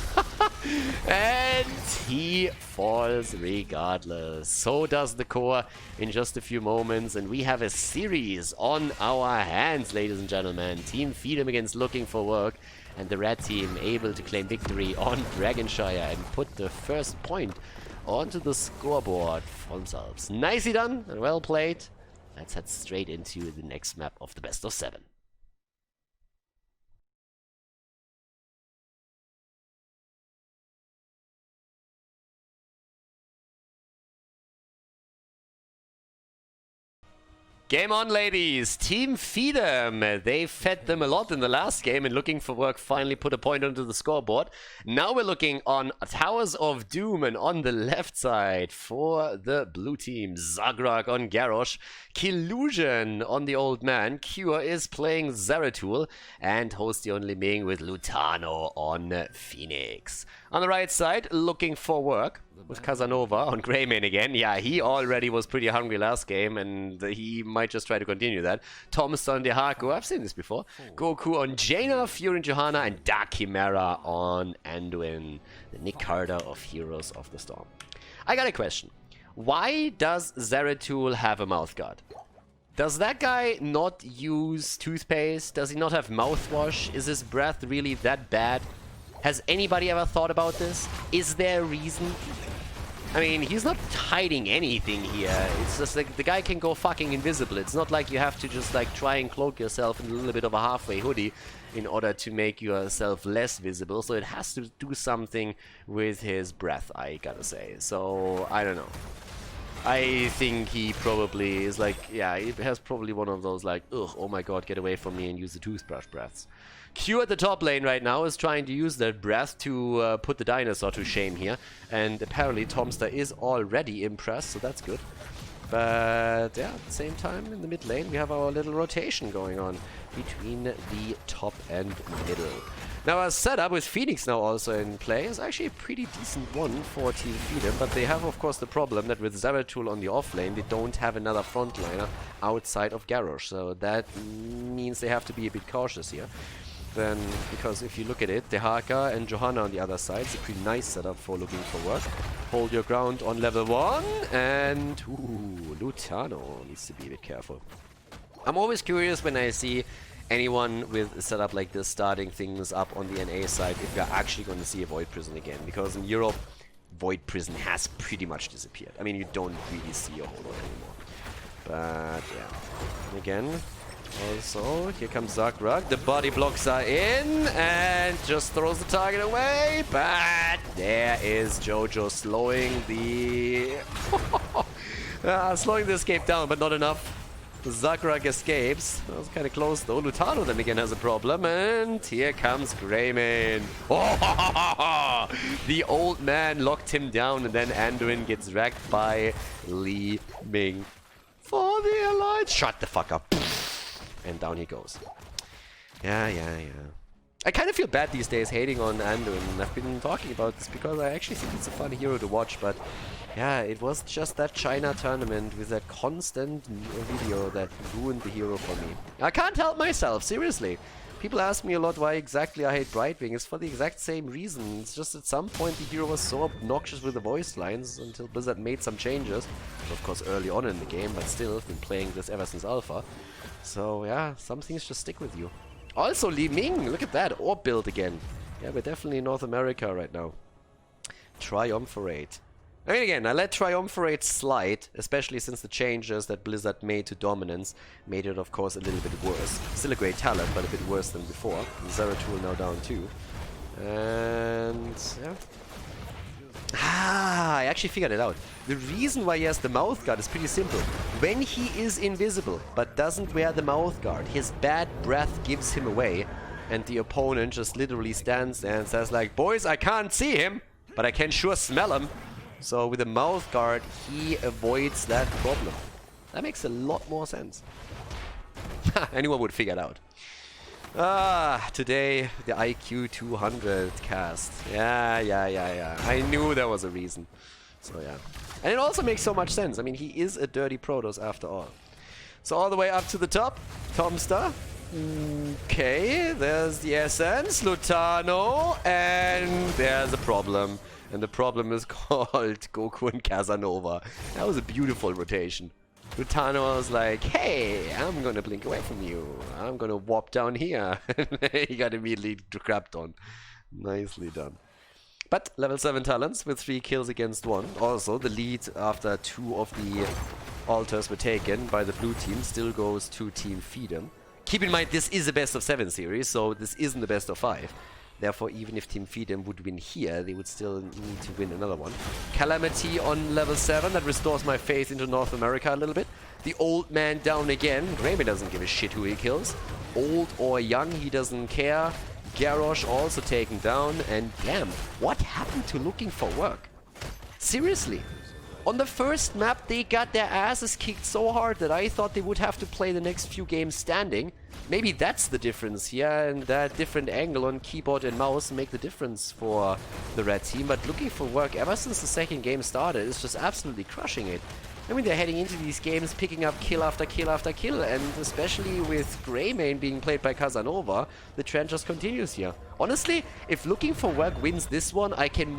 and he falls regardless. So does the core in just a few moments, and we have a series on our hands, ladies and gentlemen. Team Feedem against Looking for Work, and the red team able to claim victory on Dragonshire and put the first point onto the scoreboard for themselves. Nicely done and well played. Let's head straight into the next map of the best of 7. Game on, ladies. Team Feedem. They fed them a lot in the last game, and Looking for Work finally put a point onto the scoreboard. Now we're looking on Towers of Doom, and on the left side for the blue team, Zagrak on Garrosh, Killusion on the old man, Cure is playing Zeratul, and Hosty only being with Lutano on Phoenix. On the right side, Looking for Work with Casanova on Greymane again. Yeah, he already was pretty hungry last game, and he might just try to continue that. Thomas on Dehaku, I've seen this before. Goku on Jaina, Fury and Johanna, and Dark Chimera on Anduin, the Nick Carter of Heroes of the Storm. I got a question. Why does Zeratul have a mouth guard? Does that guy not use toothpaste? Does he not have mouthwash? Is his breath really that bad? Has anybody ever thought about this? Is there a reason? I mean, he's not hiding anything here. It's just like the guy can go fucking invisible. It's not like you have to just like try and cloak yourself in a little bit of a halfway hoodie in order to make yourself less visible. So it has to do something with his breath, I gotta say. So, I don't know. I think he probably is like, yeah, he has probably one of those like, ugh, oh my god, get away from me and use the toothbrush breaths. Q at the top lane right now is trying to use that breath to put the dinosaur to shame here. And apparently Tomster is already impressed, so that's good. But yeah, at the same time, in the mid lane, we have our little rotation going on between the top and middle. Now our setup with Phoenix now also in play is actually a pretty decent one for Team Feedem, but they have of course the problem that with Zeratul on the off lane, they don't have another frontliner outside of Garrosh, so that means they have to be a bit cautious here. Then, because if you look at it, Dehaka and Johanna on the other side, it's a pretty nice setup for Looking for Work. Hold your ground on level 1, and ooh, Lutano needs to be a bit careful. I'm always curious when I see anyone with a setup like this starting things up on the NA side if we're actually going to see a Void Prison again, because in Europe, Void Prison has pretty much disappeared. I mean, you don't really see a whole lot anymore. But yeah, and again, also, here comes Zagrak. The body blocks are in and just throws the target away. But there is Jojo slowing the slowing the escape down, but not enough. Zagrak escapes. That was kind of close though. Lutano then again has a problem, and here comes Greymane. Oh, the old man locked him down, and then Anduin gets wrecked by Li Ming for the Alliance. Shut the fuck up. And down he goes. Yeah. I kind of feel bad these days hating on Anduin, and I've been talking about this because I actually think it's a fun hero to watch, but yeah, it was just that China tournament with that constant video that ruined the hero for me. I can't help myself, seriously. People ask me a lot why exactly I hate Brightwing. It's for the exact same reason. It's just at some point the hero was so obnoxious with the voice lines until Blizzard made some changes. Of course early on in the game, but still, I've been playing this ever since Alpha. So yeah, some things just stick with you. Also Li Ming, look at that, orb build again. Yeah, we're definitely in North America right now. Triumvirate. I mean, again, I let Triumvirate slide, especially since the changes that Blizzard made to Dominance made it, of course, a little bit worse. Still a great talent, but a bit worse than before. Zeratul now down too. And yeah. I actually figured it out. The reason why he has the mouth guard is pretty simple. When he is invisible, but doesn't wear the mouth guard, his bad breath gives him away, and the opponent just literally stands there and says like, boys, I can't see him, but I can sure smell him. So with a mouth guard, he avoids that problem. That makes a lot more sense. Anyone would figure it out. Today, the IQ 200 cast. Yeah. I knew there was a reason. So yeah. And it also makes so much sense. I mean, he is a dirty Protoss after all. So all the way up to the top, Tomster. Okay, there's the Essence, Lutano, and there's a problem. And the problem is called Goku and Casanova. That was a beautiful rotation. Lutano was like, hey, I'm gonna blink away from you. I'm gonna warp down here. He got immediately crapped on. Nicely done. But level 7 talents with 3 kills against 1. Also, the lead after 2 of the altars were taken by the blue team still goes to Team Feedem. Keep in mind, this is a best of 7 series, so this isn't the best of 5. Therefore, even if Team Feedem would win here, they would still need to win another one. Calamity on level 7, that restores my faith into North America a little bit. The old man down again. Greyman doesn't give a shit who he kills. Old or young, he doesn't care. Garrosh also taken down. And damn, what happened to looking for work? Seriously. On the first map, they got their asses kicked so hard that I thought they would have to play the next few games standing. Maybe that's the difference here, and that different angle on keyboard and mouse make the difference for the red team. But looking for work ever since the second game started is just absolutely crushing it. I mean, they're heading into these games picking up kill after kill after kill, and especially with Greymane being played by Casanova, the trend just continues here. Honestly, if looking for work wins this one, I can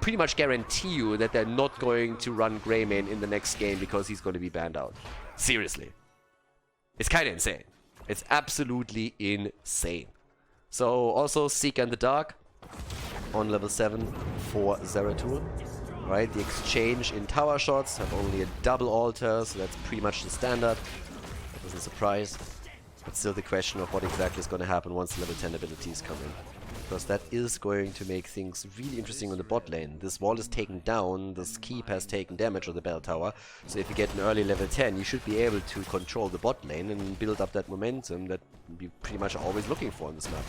pretty much guarantee you that they're not going to run Greymane in the next game because he's going to be banned out. Seriously. It's kind of insane. It's absolutely insane. So, also Seeker in the Dark on level 7 for Zeratul. Right, the exchange in tower shots have only a double altar, so that's pretty much the standard. That doesn't surprise. But still the question of what exactly is going to happen once the level 10 abilities come in. Because that is going to make things really interesting on the bot lane. This wall is taken down, this keep has taken damage on the bell tower. So if you get an early level 10, you should be able to control the bot lane and build up that momentum that we pretty much are always looking for on this map.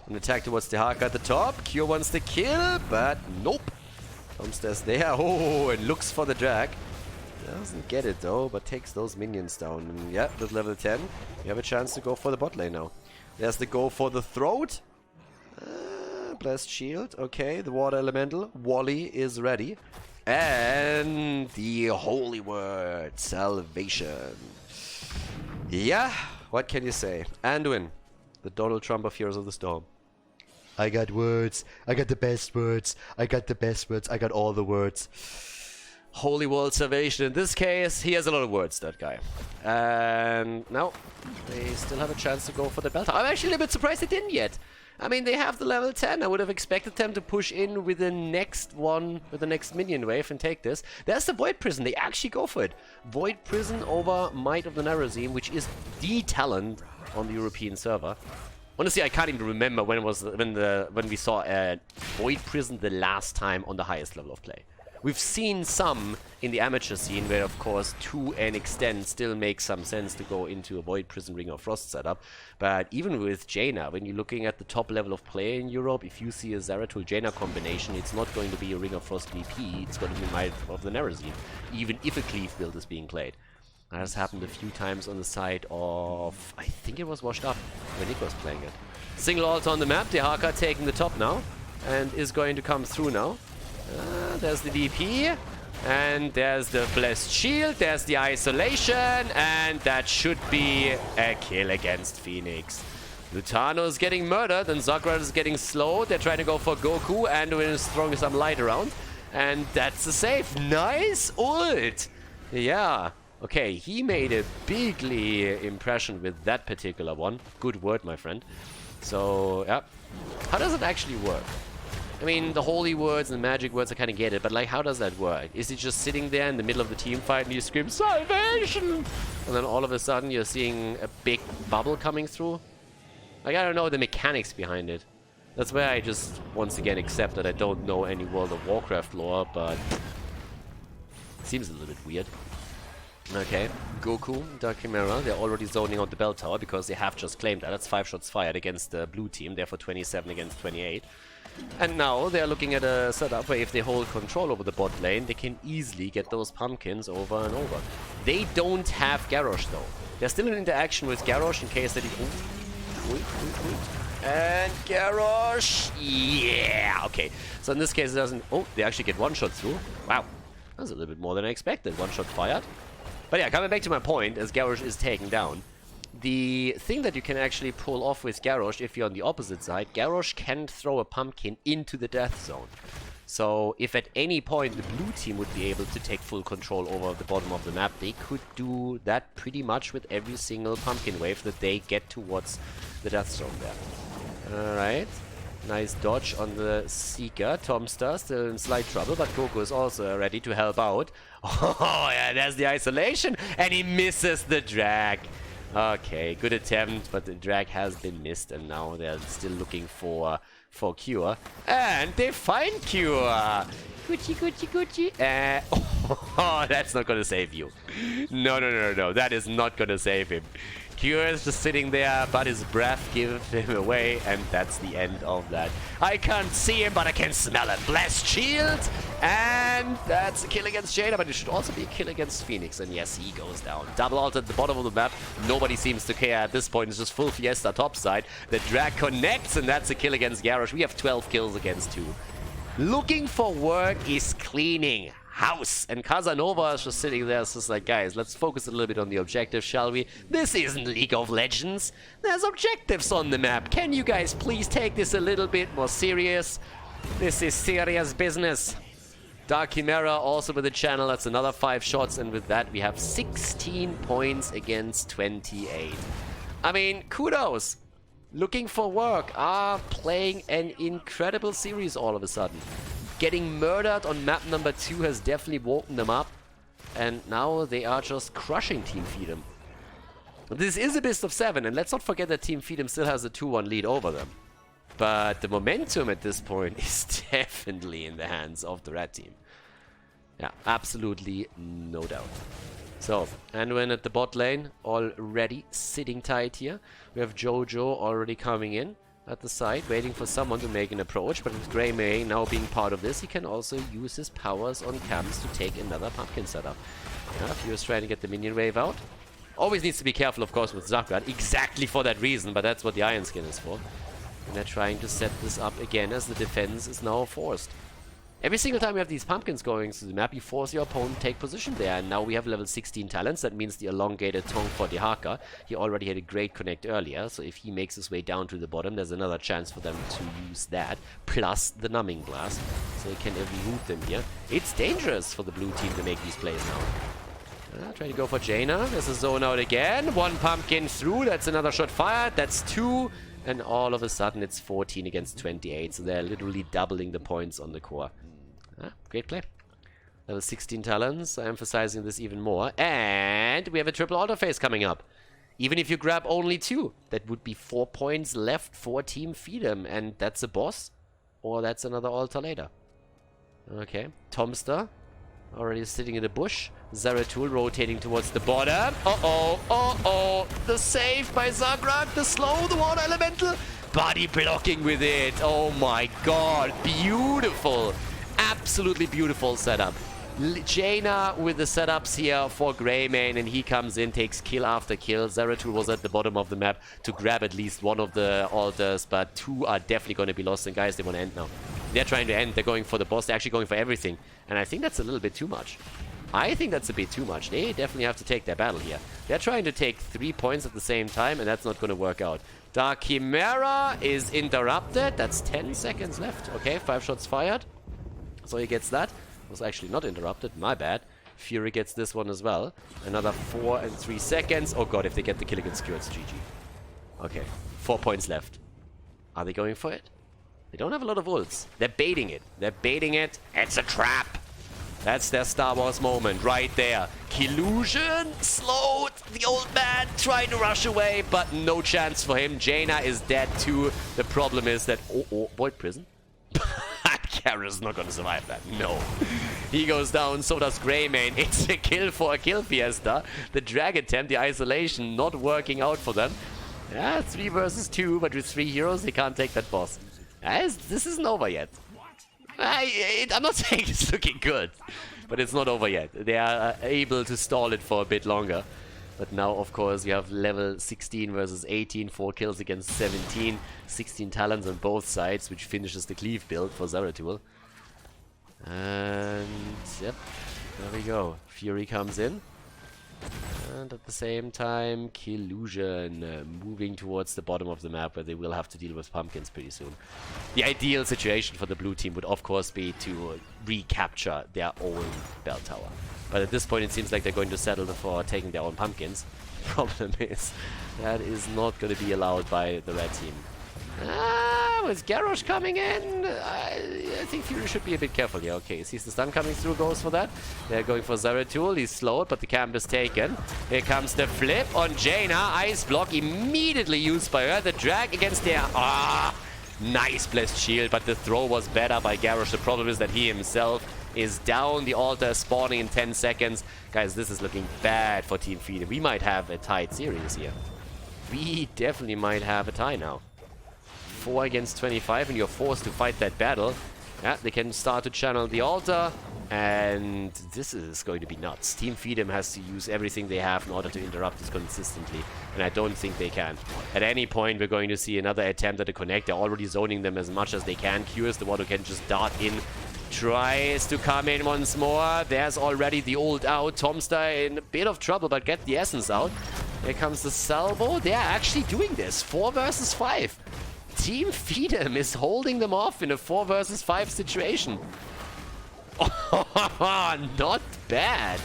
An attack towards the Haka at the top. Cure wants the kill, but nope. Tomster's there. Oh, and looks for the drag. Doesn't get it though, but takes those minions down. And yeah, with level 10, you have a chance to go for the bot lane now. There's the go for the throat. Blessed shield. Okay, the water elemental. Wally is ready. And the holy word, salvation. Yeah, what can you say? Anduin, the Donald Trump of Heroes of the Storm. I got words. I got the best words. I got the best words. I got all the words. Holy World Salvation. In this case, he has a lot of words, that guy. And now, they still have a chance to go for the belt. I'm actually a little bit surprised they didn't yet. I mean, they have the level 10. I would have expected them to push in with the next one, with the next minion wave and take this. There's the Void Prison. They actually go for it. Void Prison over Might of the Narazim, which is the talent on the European server. Honestly, I can't even remember when we saw a Void Prison the last time on the highest level of play. We've seen some in the amateur scene where, of course, to an extent still makes some sense to go into a Void Prison Ring of Frost setup. But even with Jaina, when you're looking at the top level of play in Europe, if you see a Zeratul Jaina combination, it's not going to be a Ring of Frost VP, it's going to be Might of the Narazim, even if a Cleave build is being played. That has happened a few times on the side of, I think it was Washed Up when Nick was playing it. Single altar on the map, the Haka taking the top now, and is going to come through now. There's the DP, and there's the Blessed Shield, there's the Isolation, and that should be a kill against Phoenix. Lutano is getting murdered, and Zagrat is getting slowed. They're trying to go for Goku. Anduin is throwing some light around. And that's a save. Nice ult! Yeah. Okay, he made a bigly impression with that particular one. Good word, my friend. So, yeah. How does it actually work? I mean, the holy words and the magic words, I kind of get it, but like, how does that work? Is he just sitting there in the middle of the team fight and you scream, "Salvation!" And then all of a sudden you're seeing a big bubble coming through? Like, I don't know the mechanics behind it. That's where I just, once again, accept that I don't know any World of Warcraft lore, but it seems a little bit weird. Okay, Goku, Dark Chimera, they're already zoning out the bell tower because they have just claimed that. That's 5 shots fired against the blue team, therefore 27 against 28. And now they're looking at a setup where if they hold control over the bot lane, they can easily get those pumpkins over and over. They don't have Garrosh though. They're still in interaction with Garrosh in case that he... And Garrosh! Yeah! Okay, so in this case it doesn't... Oh, they actually get one shot through. Wow, that's a little bit more than I expected. One shot fired. But yeah, coming back to my point, as Garrosh is taken down, the thing that you can actually pull off with Garrosh, if you're on the opposite side, Garrosh can throw a pumpkin into the death zone. So if at any point the blue team would be able to take full control over the bottom of the map, they could do that pretty much with every single pumpkin wave that they get towards the death zone there. Alright. Nice dodge on the Seeker. Tomster still in slight trouble, but Goku is also ready to help out. Oh, yeah, there's the isolation, and he misses the drag. Okay, good attempt, but the drag has been missed, and now they're still looking for Cure. And they find Cure! Gucci, Gucci, Gucci. Oh, that's not gonna save you. No, that is not gonna save him. Cure is just sitting there, but his breath gives him away, and that's the end of that. I can't see him, but I can smell him. Blessed Shield! And that's a kill against Jaina, but it should also be a kill against Phoenix. And yes, he goes down. Double ult at the bottom of the map. Nobody seems to care at this point. It's just full Fiesta topside. The drag connects, and that's a kill against Garrosh. We have 12 kills against 2. Looking for work is cleaning house. And Casanova is just sitting there. It's just like, guys, let's focus a little bit on the objective, shall we? This isn't League of Legends. There's objectives on the map. Can you guys please take this a little bit more serious? This is serious business. Dark Chimera also with the channel. That's another 5 shots. And with that, we have 16 points against 28. I mean, kudos. Looking for work are playing an incredible series all of a sudden. Getting murdered on map number 2 has definitely woken them up. And now they are just crushing Team Feedem. This is a best of 7, and let's not forget that Team Feedem still has a 2-1 lead over them. But the momentum at this point is definitely in the hands of the red team. Yeah, absolutely no doubt. So, Anduin at the bot lane, already sitting tight here. We have Jojo already coming in at the side, waiting for someone to make an approach. But with Grey May now being part of this, he can also use his powers on camps to take another pumpkin setup. Yeah, Fuse trying to get the minion wave out. Always needs to be careful, of course, with Zagrat, exactly for that reason, but that's what the Iron Skin is for. And they're trying to set this up again as the defense is now forced. Every single time we have these pumpkins going through the map, you force your opponent to take position there. And now we have level 16 talents. That means the elongated tongue for Dehaka. He already had a great connect earlier. So if he makes his way down to the bottom, there's another chance for them to use that. Plus the numbing blast. So he can elude them here. It's dangerous for the blue team to make these plays now. Trying to go for Jaina. There's a zone out again. 1 pumpkin through. That's another shot fired. That's 2. And all of a sudden it's 14 against 28. So they're literally doubling the points on the core. Great play. Level 16 talents, emphasizing this even more. And we have a triple auto phase coming up. Even if you grab only 2, that would be 4 points left for Team Feedem. And that's a boss, or that's another altar later. Okay, Tomster already sitting in the bush. Zeratul rotating towards the bottom. The save by Zagrat, the slow, the water elemental. Body blocking with it. Oh my god, beautiful. Absolutely beautiful setup. Jaina with the setups here for Greymane, and he comes in, takes kill after kill. Zeratul was at the bottom of the map to grab at least one of the altars, but 2 are definitely going to be lost. And guys, they want to end now. They're trying to end. They're going for the boss. They're actually going for everything. And I think that's a little bit too much. I think that's a bit too much. They definitely have to take their battle here. They're trying to take 3 points at the same time, and that's not going to work out. Dark Chimera is interrupted. That's 10 seconds left. Okay, 5 shots fired. So he gets that. Was actually not interrupted. My bad. Fury gets this one as well. Another 4 and 3 seconds. Oh god, if they get the kill against Q, it's GG. Okay, 4 points left. Are they going for it? They don't have a lot of ults. They're baiting it. They're baiting it. It's a trap. That's their Star Wars moment right there. Killusion slowed the old man, trying to rush away, but no chance for him. Jaina is dead too. The problem is that... Oh, Void Prison? Garrus not gonna survive that. No. He goes down, so does Greymane. It's a kill for a kill fiesta. The drag attempt, the isolation, not working out for them. Yeah, 3 versus 2, but with 3 heroes, they can't take that boss. This isn't over yet. I'm not saying it's looking good, but it's not over yet. They are able to stall it for a bit longer. But now, of course, you have level 16 versus 18, 4 kills against 17, 16 talents on both sides, which finishes the cleave build for Zeratul. And, yep, there we go. Fury comes in. And at the same time, Killusion moving towards the bottom of the map, where they will have to deal with pumpkins pretty soon. The ideal situation for the blue team would, of course, be to recapture their own bell tower. But at this point, it seems like they're going to settle for taking their own pumpkins. Problem is, that is not going to be allowed by the red team. With Garrosh coming in, I think Fury should be a bit careful here. Okay, sees the stun coming through, goes for that. They're going for Zeratul. He's slowed, but the camp is taken. Here comes the flip on Jaina. Ice block immediately used by her. The drag against their... Nice blessed shield, but the throw was better by Garrosh. The problem is that he himself is down. The altar spawning in 10 seconds. Guys, this is looking bad for Team Feedem. We might have a tied series here. We definitely might have a tie now. 4 against 25, and you're forced to fight that battle. Yeah, they can start to channel the altar, and this is going to be nuts. Team Feedem has to use everything they have in order to interrupt this consistently, and I don't think they can. At any point, we're going to see another attempt at a connect. They're already zoning them as much as they can. Q is the one who can just dart in. Tries to come in once more. There's already the ult out. Tomster in a bit of trouble, but get the essence out. Here comes the salvo. They're actually doing this. 4 versus 5. Team Feedem is holding them off in a 4 versus 5 situation. Oh, not bad.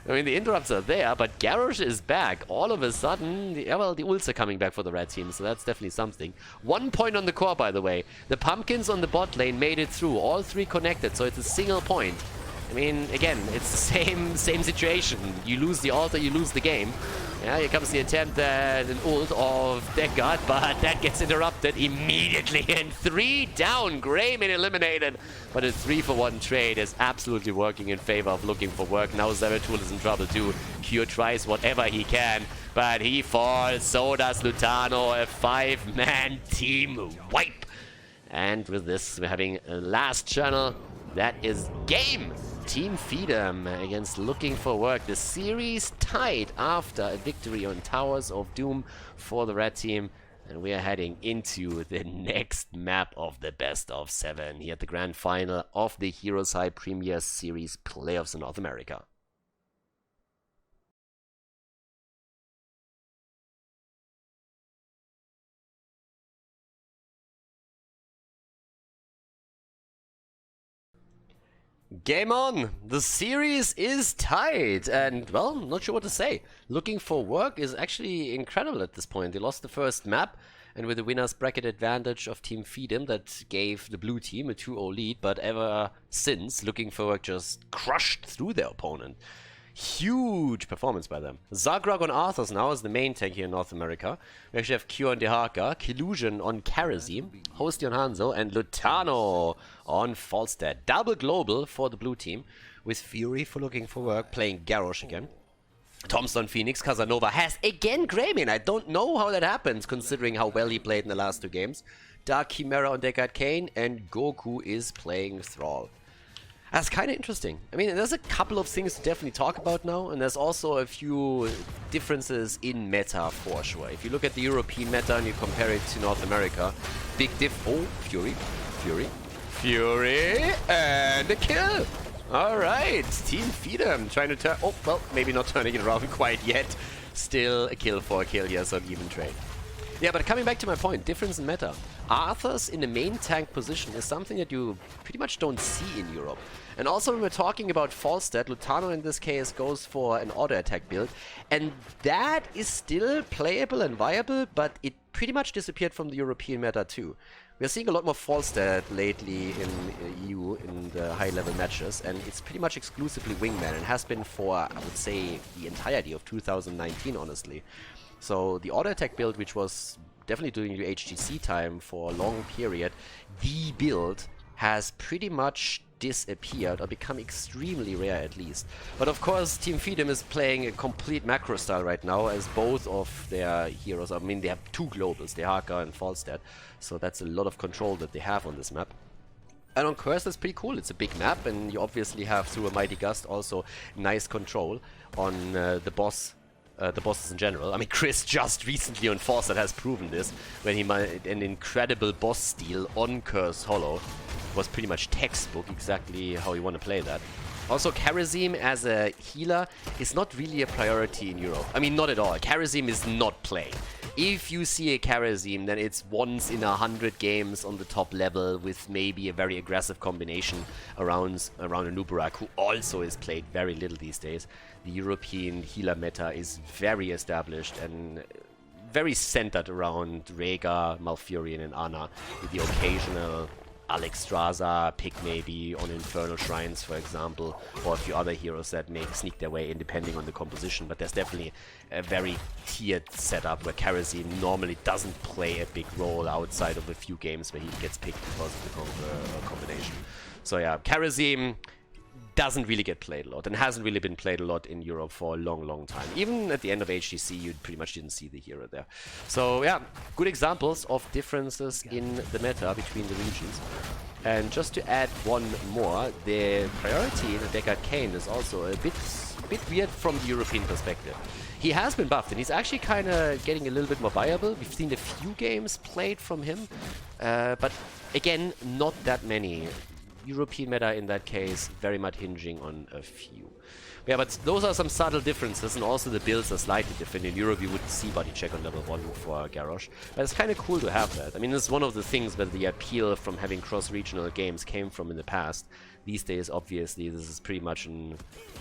I mean, the interrupts are there, but Garrosh is back. All of a sudden, the ults are coming back for the red team, so that's definitely something. 1 point on the core, by the way. The pumpkins on the bot lane made it through. All 3 connected, so it's a single point. I mean, again, it's the same situation. You lose the altar, you lose the game. Yeah, here comes the attempt at an ult of Deckard, but that gets interrupted immediately. And 3 down, Greymane eliminated. But a 3-for-1 trade is absolutely working in favor of looking for work. Now Zeratul is in trouble too. Cure tries whatever he can, but he falls. So does Lutano, a 5-man team wipe. And with this, we're having a last channel. That is game. Team Feedem against Looking for Work. The series tied after a victory on Towers of Doom for the red team. And we are heading into the next map of the best of 7 here at the grand final of the HeroesHype Premier Series Playoffs in North America. Game on! The series is tied, and, well, not sure what to say. Looking for Work is actually incredible at this point. They lost the first map, and with the winner's bracket advantage of Team Feedem, that gave the blue team a 2-0 lead, but ever since, Looking for Work just crushed through their opponent. Huge performance by them. Zagrog on Arthas now is the main tank here in North America. We actually have Q on Dehaka, Killusion on Karazim, Hosty on Hanzo, and Lutano on Falstad. Double global for the blue team, with Fury for Looking for Work playing Garrosh again. Thompson Phoenix, Casanova has again Greymane. I don't know how that happens, considering how well he played in the last 2 games. Dark Chimera on Deckard Cain, and Goku is playing Thrall. That's kind of interesting. I mean, there's a couple of things to definitely talk about now, and there's also a few differences in meta for sure. If you look at the European meta and you compare it to North America, big diff. Oh, Fury, and a kill. All right, Team Feedem trying to turn. Oh, well, maybe not turning it around quite yet. Still a kill for a kill here, so an even trade. Yeah, but coming back to my point, difference in meta. Arthurs in the main tank position is something that you pretty much don't see in Europe. And also when we're talking about Falstad, Lutano in this case goes for an auto attack build. And that is still playable and viable, but it pretty much disappeared from the European meta too. We're seeing a lot more Falstad lately in EU in the high-level matches, and it's pretty much exclusively Wingman, and has been for, I would say, the entirety of 2019, honestly. So the auto attack build, which was definitely during the HGC time for a long period, the build has pretty much disappeared or become extremely rare at least. But of course Team Feedem is playing a complete macro style right now, as both of their heroes, I mean they have two globals, the Haka and Falstad, so that's a lot of control that they have on this map. And on Curse that's pretty cool, it's a big map and you obviously have through a Mighty Gust also nice control on the bosses in general. I mean, Chris just recently on Falstad has proven this, when he made an incredible boss steal on Curse Hollow. Was pretty much textbook exactly how you want to play that. Also, Kharazim as a healer is not really a priority in Europe. I mean, not at all. Kharazim is not played. If you see a Kharazim, then it's once in 100 games on the top level with maybe a very aggressive combination around a Nubarak, who also is played very little these days. The European healer meta is very established and very centered around Rhaegar, Malfurion and Ana, with the occasional Alexstrasza pick maybe on Infernal Shrines, for example, or a few other heroes that may sneak their way in depending on the composition. But there's definitely a very tiered setup where Kharazim normally doesn't play a big role outside of a few games where he gets picked because of the combination. So yeah, Kharazim doesn't really get played a lot and hasn't really been played a lot in Europe for a long time. Even at the end of HGC, you pretty much didn't see the hero there. So yeah, good examples of differences in the meta between the regions. And just to add one more, the priority in the Deckard Cain is also a bit weird from the European perspective. He has been buffed and he's actually kind of getting a little bit more viable. We've seen a few games played from him, but again, not that many. European meta in that case very much hinging on a few. Yeah, but those are some subtle differences, and also the builds are slightly different. In Europe you wouldn't see body check on level 1 for Garrosh, but it's kind of cool to have that. I mean, it's one of the things where the appeal from having cross-regional games came from in the past. These days, obviously, this is pretty much an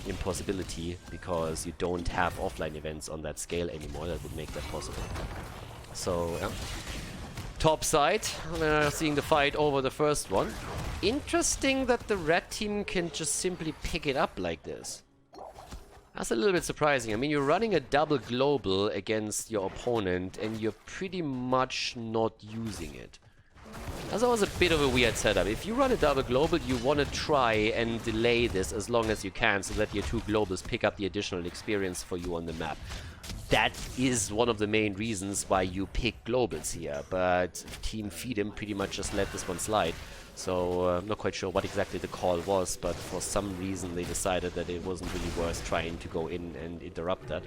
impossibility because you don't have offline events on that scale anymore that would make that possible. So, yeah. Top side, seeing the fight over the first one. Interesting that the red team can just simply pick it up like this. That's a little bit surprising. I mean, you're running a double global against your opponent and you're pretty much not using it. That's always a bit of a weird setup. If you run a double global, you want to try and delay this as long as you can so that your two globals pick up the additional experience for you on the map. That is one of the main reasons why you pick globals here, but Team Feedem pretty much just let this one slide. So I'm not quite sure what exactly the call was, but for some reason they decided that it wasn't really worth trying to go in and interrupt that.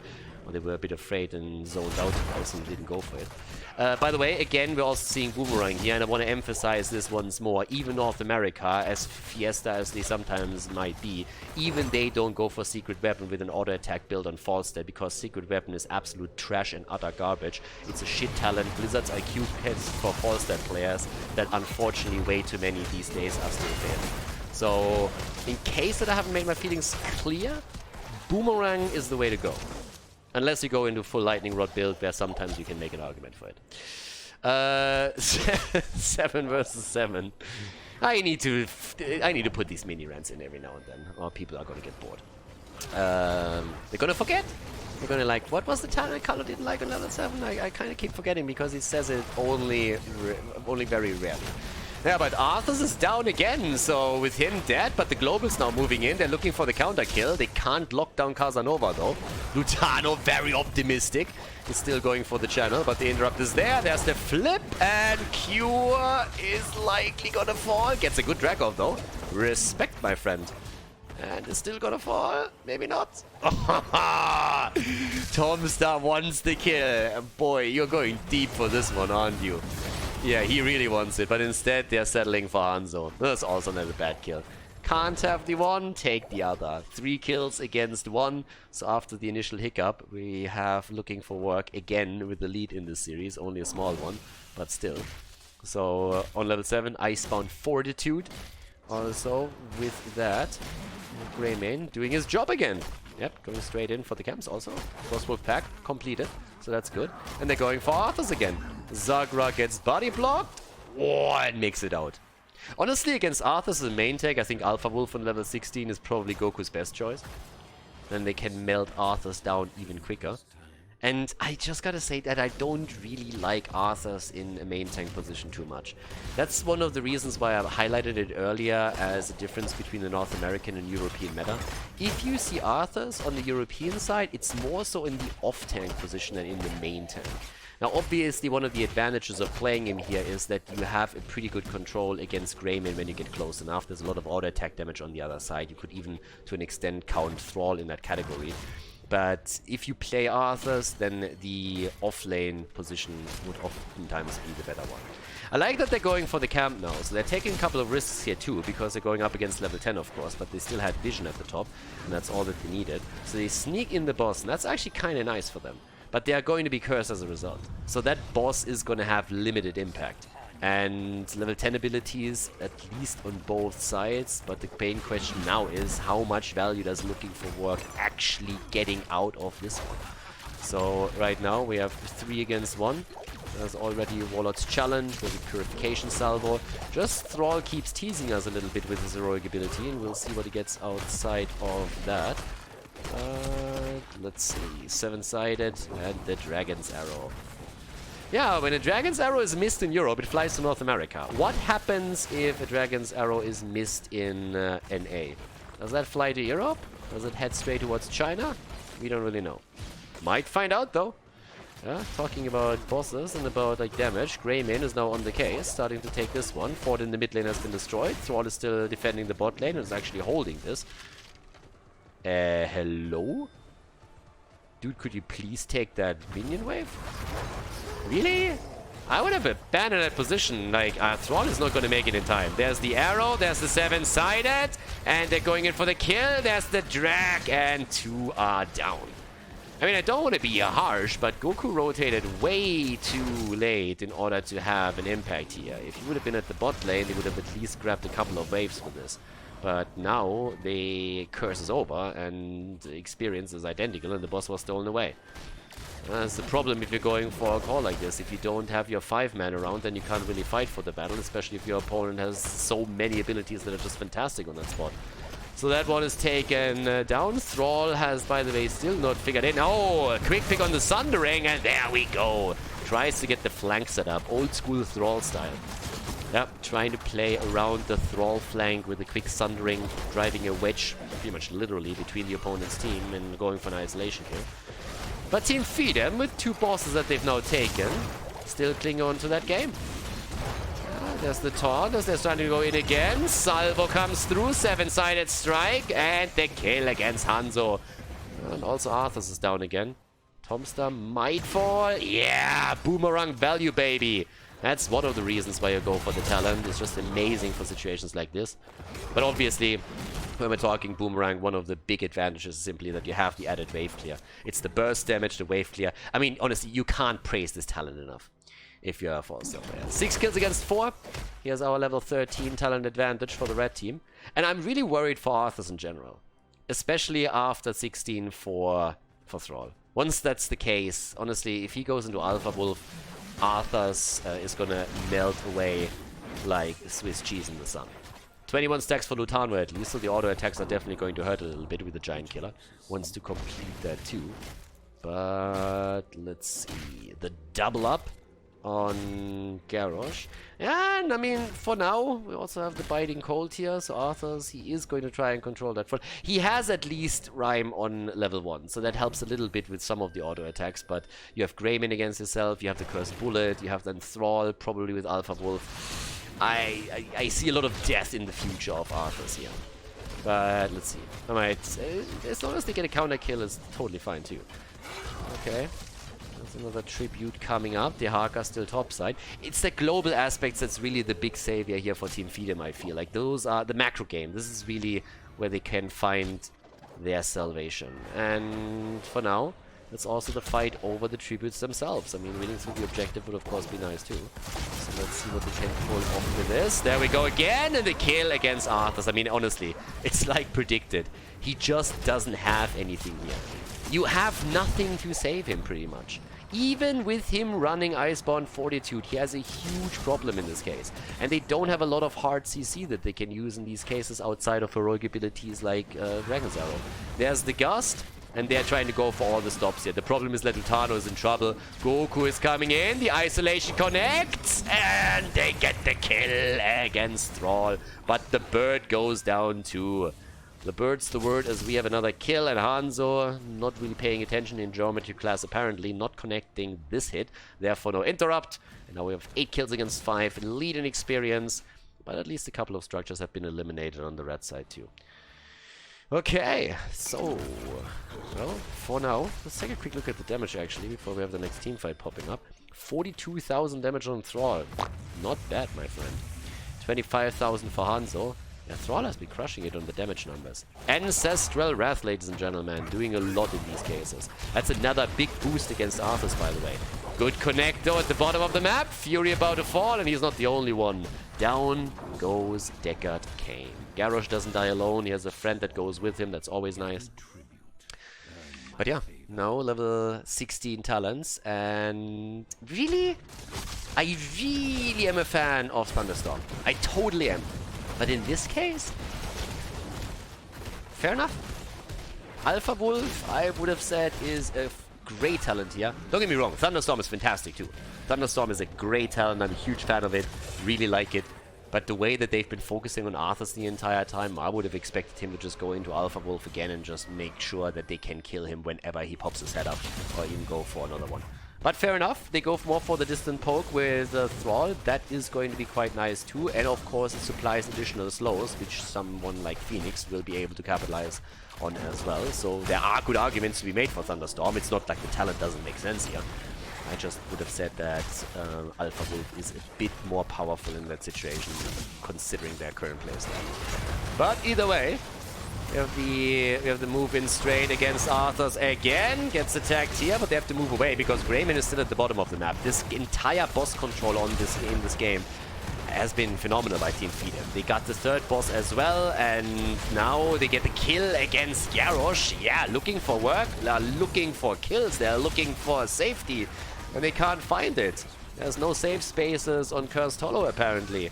Or they were a bit afraid and zoned out and didn't go for it. By the way, again, we're also seeing Boomerang here, and I want to emphasize this once more. Even North America, as fiesta as they sometimes might be, even they don't go for Secret Weapon with an auto attack build on Falstad, because Secret Weapon is absolute trash and utter garbage. It's a shit talent. Blizzard's IQ pets for Falstad players that unfortunately way too many these days are still failing. So, in case that I haven't made my feelings clear, Boomerang is the way to go. Unless you go into full Lightning Rod build, where sometimes you can make an argument for it. 7 versus 7. I need to put these mini rants in every now and then, or people are gonna get bored. They're gonna forget. They're gonna like, what was the talent Khaldor didn't like on level 7? I kind of keep forgetting because he says it only very rarely. Yeah, but Arthurs is down again, so with him dead, but the Global's now moving in. They're looking for the counter kill. They can't lock down Casanova, though. Lutano, very optimistic, is still going for the channel, but the interrupt is there. There's the flip, and Cure is likely gonna fall. Gets a good drag off, though. Respect, my friend. And it's still gonna fall. Maybe not. Tomstar wants the kill. Boy, you're going deep for this one, aren't you? Yeah, he really wants it, but instead they're settling for Hanzo. That's also not a bad kill. Can't have the one, take the other. 3 kills against 1. So after the initial hiccup, we have looking for work again with the lead in this series. Only a small one, but still. So on level 7, Icebound Fortitude. Also with that, Greymane doing his job again. Yep, going straight in for the camps also. Crosswalk pack completed, so that's good. And they're going for Arthurs again. Zagra gets body blocked. Oh, and makes it out. Honestly, against Arthurs as a main tag, I think Alpha Wolf on level 16 is probably Goku's best choice. Then they can melt Arthurs down even quicker. And I just gotta say that I don't really like Arthurs in a main tank position too much. That's one of the reasons why I highlighted it earlier as a difference between the North American and European meta. If you see Arthurs on the European side, it's more so in the off-tank position than in the main tank. Now, obviously, one of the advantages of playing him here is that you have a pretty good control against Greymane when you get close enough. There's a lot of auto-attack damage on the other side. You could even, to an extent, count Thrall in that category. But if you play Arthurs, then the off-lane position would oftentimes be the better one. I like that they're going for the camp now, so they're taking a couple of risks here too, because they're going up against level 10 of course, but they still had vision at the top, and that's all that they needed. So they sneak in the boss, and that's actually kind of nice for them. But they are going to be cursed as a result. So that boss is going to have limited impact. And level 10 abilities, at least on both sides. But the main question now is, how much value does looking for work actually getting out of this one? So right now we have 3 against 1. There's already Warlord's Challenge with a Purification Salvo. Just Thrall keeps teasing us a little bit with his heroic ability, and we'll see what he gets outside of that. Let's see, 7-sided and the Dragon's Arrow. Yeah, when a Dragon's Arrow is missed in Europe, it flies to North America. What happens if a Dragon's Arrow is missed in NA? Does that fly to Europe? Does it head straight towards China? We don't really know. Might find out though. Yeah, talking about bosses and about like damage, Greymane is now on the case, starting to take this one. Fort in the mid lane has been destroyed. Thrall is still defending the bot lane and is actually holding this. Hello? Dude, could you please take that minion wave? Really? I would have abandoned that position. Like, Thrall is not going to make it in time. There's the arrow, there's the 7-sided, and they're going in for the kill. There's the drag, and 2 are down. I mean, I don't want to be harsh, but Goku rotated way too late in order to have an impact here. If he would have been at the bot lane, they would have at least grabbed a couple of waves for this. But now the curse is over and the experience is identical and the boss was stolen away. That's the problem if you're going for a call like this. If you don't have your 5-man around, then you can't really fight for the battle, especially if your opponent has so many abilities that are just fantastic on that spot. So that one is taken down. Thrall has, by the way, still not figured in. Oh, a quick pick on the Sundering, and there we go. Tries to get the flank set up, old school Thrall style. Yep, trying to play around the Thrall flank with a quick Sundering, driving a wedge, pretty much literally, between the opponent's team and going for an isolation kill. But Team Feedem, with 2 bosses that they've now taken, still cling on to that game. There's the taunt as they're starting to go in again. Salvo comes through, 7-sided strike, and the kill against Hanzo. And also Arthurs is down again. Tomstar might fall. Yeah, boomerang value, baby. That's one of the reasons why you go for the talent. It's just amazing for situations like this. But obviously, when we're talking boomerang, one of the big advantages is simply that you have the added wave clear. It's the burst damage, the wave clear. I mean, honestly, you can't praise this talent enough if you're a Force player. 6 kills against 4. Here's our level 13 talent advantage for the red team. And I'm really worried for Arthurs in general. Especially after 16 for Thrall. Once that's the case, honestly, if he goes into Alpha Wolf, Arthurs is gonna melt away like Swiss cheese in the sun. 21 stacks for Lutano at least, so the auto attacks are definitely going to hurt a little bit with the Giant Killer. Wants to complete that too. But let's see. The double up on Garrosh. And I mean, for now, we also have the Biting Cold here, so Arthurs, he is going to try and control that front. He has at least Rhyme on level 1, so that helps a little bit with some of the auto attacks, but you have Greymane against yourself, you have the Cursed Bullet, you have then Thrall, probably with Alpha Wolf. I see a lot of death in the future of Arthurs here. But let's see. I might, as long as they get a counter kill, it's totally fine too. Okay. There's another tribute coming up. The Haka still topside. It's the global aspects that's really the big savior here for Team Feedem, I feel. Like, those are the macro game. This is really where they can find their salvation. And for now, it's also the fight over the tributes themselves. I mean, winning through the objective would of course be nice too. So let's see what they can pull off with this. There we go again, and the kill against Arthas. I mean, honestly, it's like predicted. He just doesn't have anything here. You have nothing to save him, pretty much. Even with him running Iceborne Fortitude, he has a huge problem in this case. And they don't have a lot of hard CC that they can use in these cases outside of heroic abilities like Dragon's Arrow. There's the Gust, and they're trying to go for all the stops here. The problem is that Lutano is in trouble. Goku is coming in, the isolation connects, and they get the kill against Thrall. But the bird goes down too. The bird's the word, as we have another kill, and Hanzo not really paying attention in geometry class, apparently not connecting this hit, therefore no interrupt. And now we have 8 kills against 5, lead in experience, but at least a couple of structures have been eliminated on the red side too. Okay, so, well, for now, let's take a quick look at the damage actually, before we have the next team fight popping up. 42,000 damage on Thrall, not bad, my friend. 25,000 for Hanzo. Yeah, Thrall has been crushing it on the damage numbers. Ancestral Wrath, ladies and gentlemen, doing a lot in these cases. That's another big boost against Arthas, by the way. Good connector at the bottom of the map. Fury about to fall, and he's not the only one. Down goes Deckard Cain. Garrosh doesn't die alone. He has a friend that goes with him. That's always nice. But yeah, now level 16 talents. And really, I really am a fan of Thunderstorm. I totally am. But in this case, fair enough. Alpha Wolf, I would have said, is a great talent here. Don't get me wrong, Thunderstorm is fantastic too. Thunderstorm is a great talent, I'm a huge fan of it, really like it. But the way that they've been focusing on Arthas the entire time, I would have expected him to just go into Alpha Wolf again and just make sure that they can kill him whenever he pops his head up, or even go for another one. But fair enough, they go more for the distant poke with Thrall. That is going to be quite nice too. And of course it supplies additional slows, which someone like Phoenix will be able to capitalize on as well. So there are good arguments to be made for Thunderstorm. It's not like the talent doesn't make sense here. I just would have said that Alpha Wolf is a bit more powerful in that situation, considering their current playstyle. But either way, we have the move in straight against Arthas again. Gets attacked here, but they have to move away because Greyman is still at the bottom of the map. This entire boss control in this game has been phenomenal by Team Feedem. They got the third boss as well, and now they get the kill against Garrosh. Yeah, looking for work, they're looking for kills, they're looking for safety, and they can't find it. There's no safe spaces on Cursed Hollow, apparently.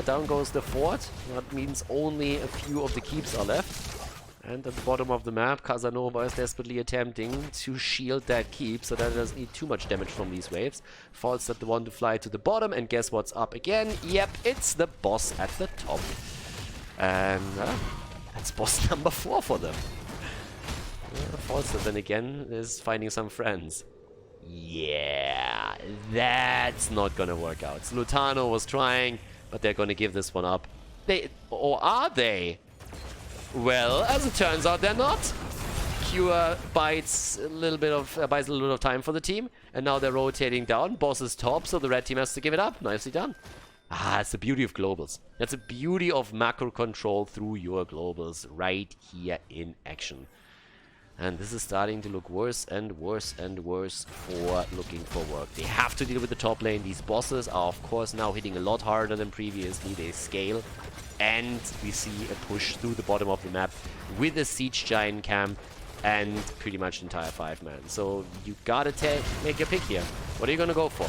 Down goes the fort. That means only a few of the keeps are left. And at the bottom of the map, Casanova is desperately attempting to shield that keep so that it doesn't need too much damage from these waves. Falls at the one to fly to the bottom, and guess what's up again? Yep, it's the boss at the top. And that's boss number 4 for them. Falster then again is finding some friends. Yeah, that's not gonna work out. So Lutano was trying, but they're gonna give this one up. Or are they? Well, as it turns out, they're not. Cure buys a little bit of time for the team, and now they're rotating down. Boss is top, so the red team has to give it up. Nicely done. That's the beauty of globals. That's the beauty of macro control through your globals right here in action. And this is starting to look worse and worse and worse for looking for work. They have to deal with the top lane. These bosses are, of course, now hitting a lot harder than previously. They scale. And we see a push through the bottom of the map with a Siege Giant camp and pretty much entire 5-man. So you gotta make your pick here. What are you gonna go for?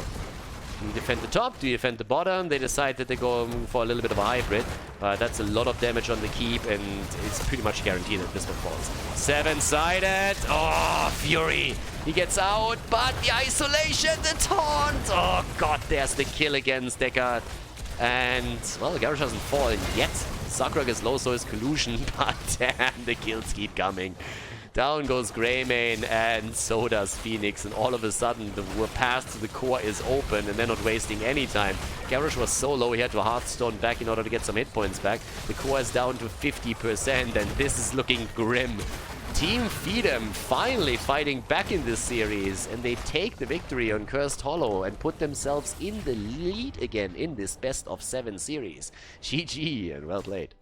Do you defend the top? Do you defend the bottom? They decide that they go for a little bit of a hybrid. But that's a lot of damage on the keep, and it's pretty much guaranteed that this one falls. 7-sided. Oh, Fury. He gets out, but the isolation, the taunt. Oh, God, there's the kill against Deckard. And, well, Garrosh hasn't fallen yet. Sakura gets low, so is Collusion, but damn, the kills keep coming. Down goes Greymane, and so does Phoenix, and all of a sudden the path to the core is open, and they're not wasting any time. Garrosh was so low he had to Hearthstone back in order to get some hit points back. The core is down to 50%, and this is looking grim. Team Feedem finally fighting back in this series, and they take the victory on Cursed Hollow and put themselves in the lead again in this best of 7 series. GG and well played.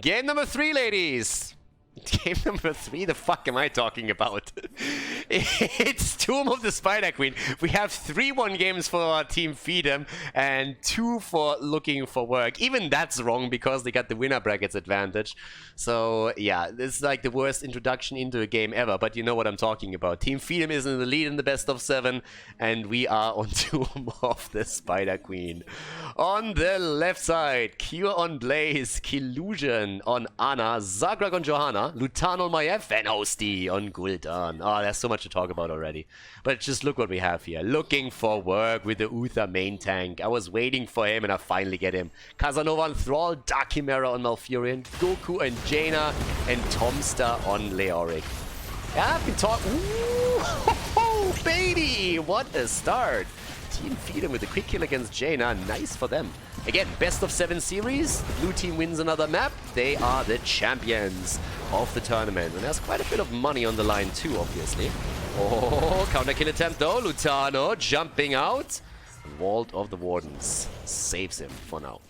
Game number 3, ladies. Game number 3, the fuck am I talking about? It's Tomb of the Spider Queen. We have 3-1 games for our Team Feedem and 2 for Looking for Work. Even that's wrong because they got the winner brackets advantage. So yeah, this is like the worst introduction into a game ever, but you know what I'm talking about. Team Feedem is in the lead in the best of 7, and we are on Tomb of the Spider Queen. On the left side, Cure on Blaze, Killusion on Ana, Zagrag on Johanna, Lutan on Maiev, and Hosty on Gul'dan. Oh, there's so much to talk about already. But just look what we have here. Looking for Work with the Uther main tank. I was waiting for him and I finally get him. Casanova on Thrall, Dark Chimera on Malfurion, Goku and Jaina, and Tomster on Leoric. Yeah, I've been talking. Ooh, baby! What a start! Team Feedem with a quick kill against Jaina. Nice for them. Again, best of 7 series. The blue team wins another map. They are the champions of the tournament. And there's quite a bit of money on the line too, obviously. Oh, counter kill attempt though. Lutano jumping out. Vault of the Wardens saves him for now.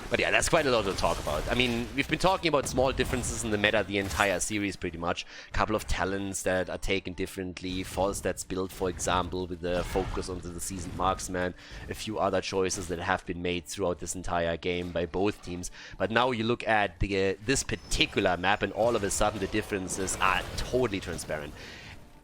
But yeah, that's quite a lot to talk about. I mean, we've been talking about small differences in the meta the entire series pretty much. A couple of talents that are taken differently. False stats built, for example, with the focus on the seasoned marksman. A few other choices that have been made throughout this entire game by both teams. But now you look at this particular map and all of a sudden the differences are totally transparent.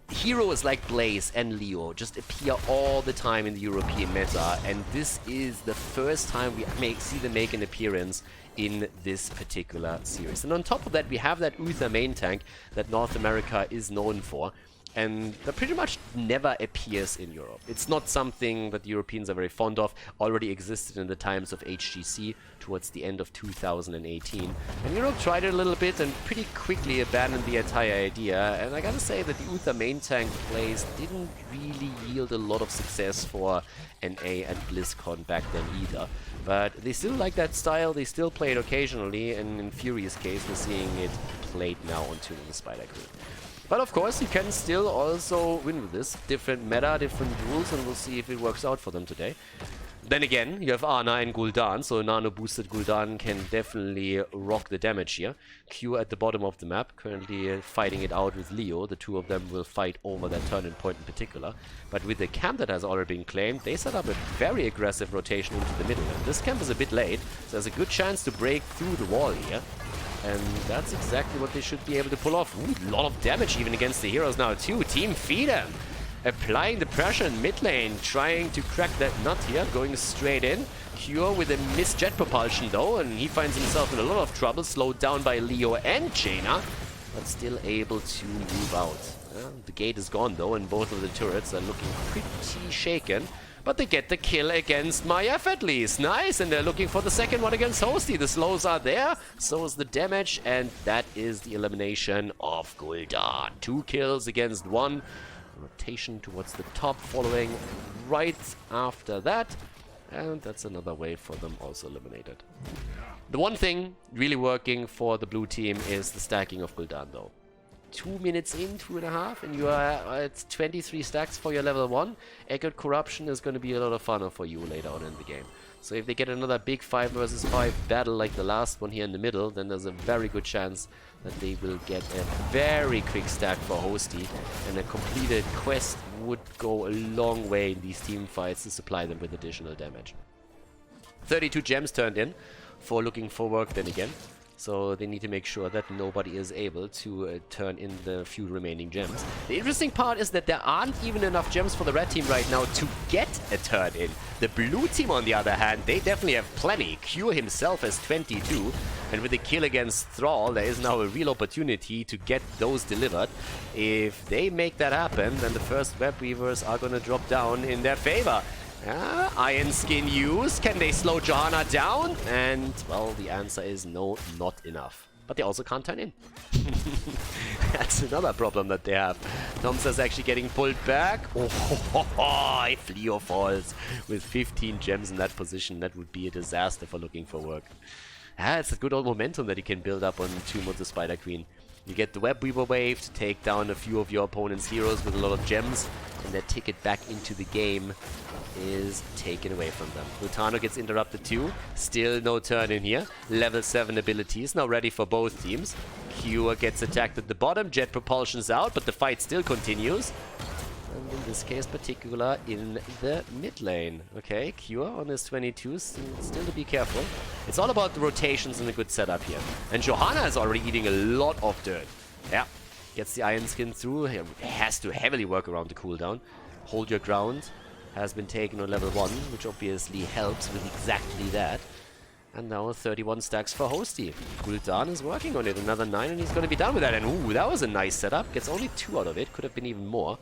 Heroes like Blaze and Leo just appear all the time in the European meta, and this is the first time we see them make an appearance in this particular series. And on top of that, we have that Uther main tank that North America is known for, and that pretty much never appears in Europe. It's not something that the Europeans are very fond of, already existed in the times of HGC towards the end of 2018. And Europe tried it a little bit and pretty quickly abandoned the entire idea. And I gotta say that the Uther main tank plays didn't really yield a lot of success for NA and BlizzCon back then either. But they still like that style, they still play it occasionally, and in Fury's case we're seeing it played now on Tomb of the Spider Queen. But of course, you can still also win with this. Different meta, different rules, and we'll see if it works out for them today. Then again, you have Ana and Gul'dan, so a nano-boosted Gul'dan can definitely rock the damage here. Q at the bottom of the map, currently fighting it out with Leo. The two of them will fight over that turning point in particular. But with the camp that has already been claimed, they set up a very aggressive rotation into the middle. And this camp is a bit late, so there's a good chance to break through the wall here. And that's exactly what they should be able to pull off. Ooh, a lot of damage even against the heroes now too. Team Feedem applying the pressure in mid lane, trying to crack that nut here, going straight in. Cure with a missed jet propulsion though, and he finds himself in a lot of trouble, slowed down by Leo and Jaina, but still able to move out. The gate is gone though, and both of the turrets are looking pretty shaken. But they get the kill against Maiev at least. Nice, and they're looking for the second one against Hosty. The slows are there, so is the damage, and that is the elimination of Gul'dan. 2 kills against 1. Rotation towards the top following right after that. And that's another wave for them also eliminated. The one thing really working for the blue team is the stacking of Gul'dan though. 2 minutes in, 2.5, and you are at 23 stacks for your level 1. Echoed Corruption is going to be a lot of fun for you later on in the game. So if they get another big 5 versus 5 battle like the last one here in the middle, then there's a very good chance that they will get a very quick stack for Hosty, and a completed quest would go a long way in these team fights to supply them with additional damage. 32 gems turned in for Looking for Work then again. So they need to make sure that nobody is able to turn in the few remaining gems. The interesting part is that there aren't even enough gems for the red team right now to get a turn in. The blue team, on the other hand, they definitely have plenty. Q himself has 22, and with the kill against Thrall, there is now a real opportunity to get those delivered. If they make that happen, then the first web weavers are going to drop down in their favor. Iron Skin used. Can they slow Johanna down? And, well, the answer is no, not enough. but they also can't turn in. That's another problem that they have. Tomster's actually getting pulled back. Oh, if Leo falls with 15 gems in that position, that would be a disaster for looking for work. Ah, it's a good old momentum that you can build up on Tomb of the Spider Queen. You get the Web Weaver wave to take down a few of your opponent's heroes with a lot of gems, and their ticket back into the game is taken away from them. Lutano gets interrupted too. Still no turn in here. Level 7 abilities now ready for both teams. Cure gets attacked at the bottom. Jet propulsion's out, but the fight still continues. And in this case particular, in the mid lane. Okay, Cure on his 22, still to be careful. It's all about the rotations and a good setup here. And Johanna is already eating a lot of dirt. Yeah, gets the Iron Skin through. Has to heavily work around the cooldown. Hold your ground. Has been taken on level 1, which obviously helps with exactly that. And now 31 stacks for Hosty. Gul'dan is working on it. Another 9 and he's going to be done with that. And ooh, that was a nice setup. Gets only 2 out of it. Could have been even more.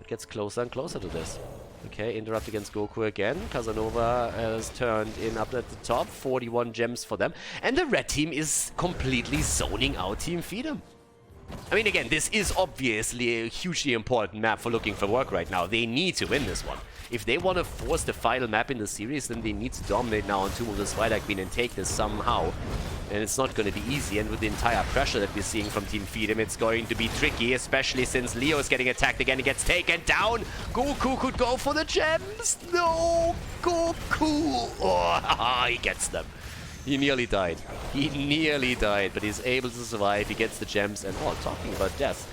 It gets closer and closer to this. Okay, interrupt against Goku again. Casanova has turned in up at the top. 41 gems for them. And the red team is completely zoning out Team Feedem. I mean, again, this is obviously a hugely important map for looking for work right now. They need to win this one. If they want to force the final map in the series, then they need to dominate now on Tomb of the Spider Queen and take this somehow. And it's not going to be easy, and with the entire pressure that we're seeing from Team Feedem, it's going to be tricky, especially since Leo is getting attacked again. He gets taken down. Goku could go for the gems. No, Goku. Oh, he gets them. He nearly died. He nearly died, but he's able to survive. He gets the gems, and talking about death.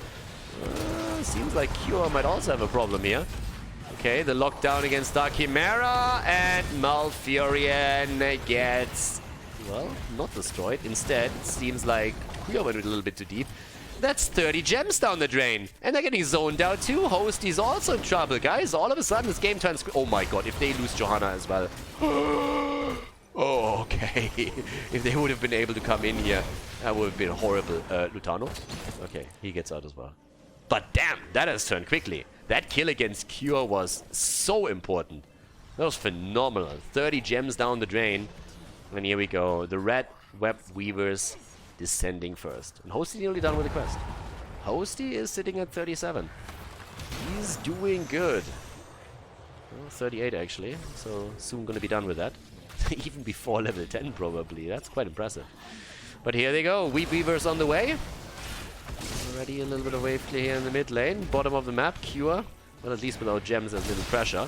Seems like Cure might also have a problem here. Okay, the lockdown against Dark Chimera, and Malfurion gets, well, not destroyed. Instead, it seems like Cure went a little bit too deep. That's 30 gems down the drain. And they're getting zoned out too. Hosty's also in trouble, guys. All of a sudden, this game turns... Oh my god, if they lose Johanna as well. Oh, okay. If they would have been able to come in here, that would have been horrible. Lutano? Okay, he gets out as well. But damn, that has turned quickly. That kill against Cure was so important. That was phenomenal. 30 gems down the drain. And here we go. The red web weavers descending first. And Hosty nearly done with the quest. Hosty is sitting at 37. He's doing good. Well, 38 actually. So soon gonna be done with that. Even before level 10 probably. That's quite impressive. But here they go. Weep Weavers on the way. Already a little bit of wave clear here in the mid lane. Bottom of the map, Cure. Well, at least without gems, there's little pressure.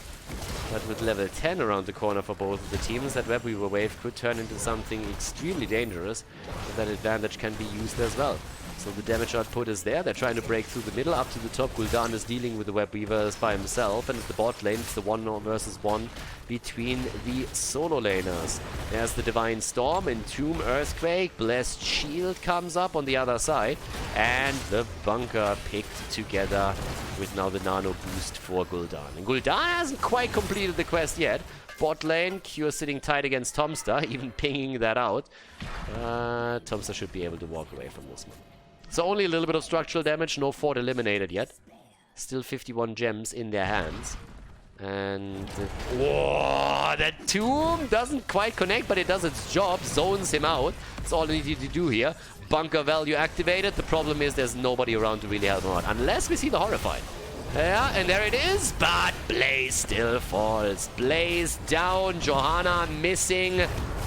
But with level 10 around the corner for both of the teams, that Web Weaver wave could turn into something extremely dangerous. And that advantage can be used as well. So the damage output is there. They're trying to break through the middle up to the top. Gul'dan is dealing with the Web Weavers by himself. And at the bot lane, it's the 1 versus 1 between the solo laners. There's the Divine Storm, Entomb, Earthquake. Blessed Shield comes up on the other side. And the bunker picked together with now the nano boost for Gul'dan. And Gul'dan hasn't quite completed the quest yet. Bot lane, Cure sitting tight against Tomster, even pinging that out. Tomster should be able to walk away from this one. So only a little bit of structural damage, no fort eliminated yet. Still 51 gems in their hands. And... whoa, that tomb doesn't quite connect, but it does its job. Zones him out. That's all they need to do here. Bunker value activated. The problem is there's nobody around to really help him out. Unless we see the Horrified. Yeah, and there it is. But Blaze still falls. Blaze down. Johanna missing.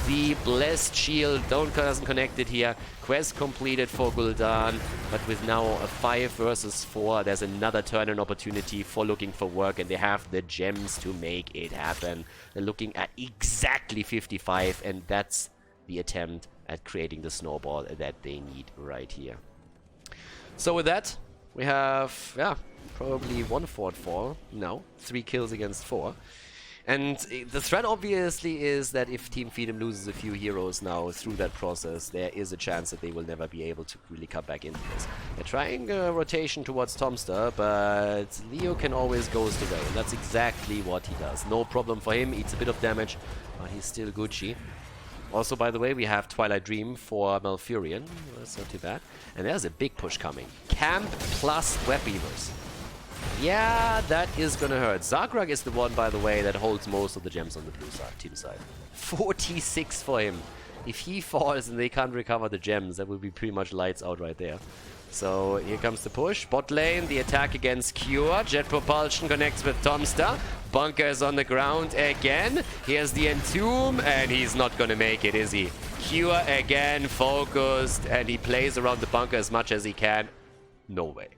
The Blessed Shield doesn't connect it here. Quest completed for Gul'dan, but with now a 5 versus 4, there's another turn and opportunity for looking for work, and they have the gems to make it happen. They're looking at exactly 55, and that's the attempt at creating the snowball that they need right here. So with that, we have, yeah, probably 1 fort fall. No, 3 kills against 4. And the threat obviously is that if Team Feedem loses a few heroes now through that process, there is a chance that they will never be able to really come back into this. They're trying a rotation towards Tomster, but Leo can always ghost away, and that's exactly what he does. No problem for him, eats a bit of damage, but he's still Gucci. Also, by the way, we have Twilight Dream for Malfurion. That's not too bad. And there's a big push coming. Camp plus Web Weavers. Yeah, that is gonna hurt. Zagrag is the one, by the way, that holds most of the gems on the blue side, team side. 46 for him. if he falls and they can't recover the gems, that will be pretty much lights out right there. So here comes the push. Bot lane, the attack against Cure. Jet Propulsion connects with Tomster. Bunker is on the ground again. Here's the Entomb, and he's not gonna make it, is he? Cure again, focused, and he plays around the bunker as much as he can. No way.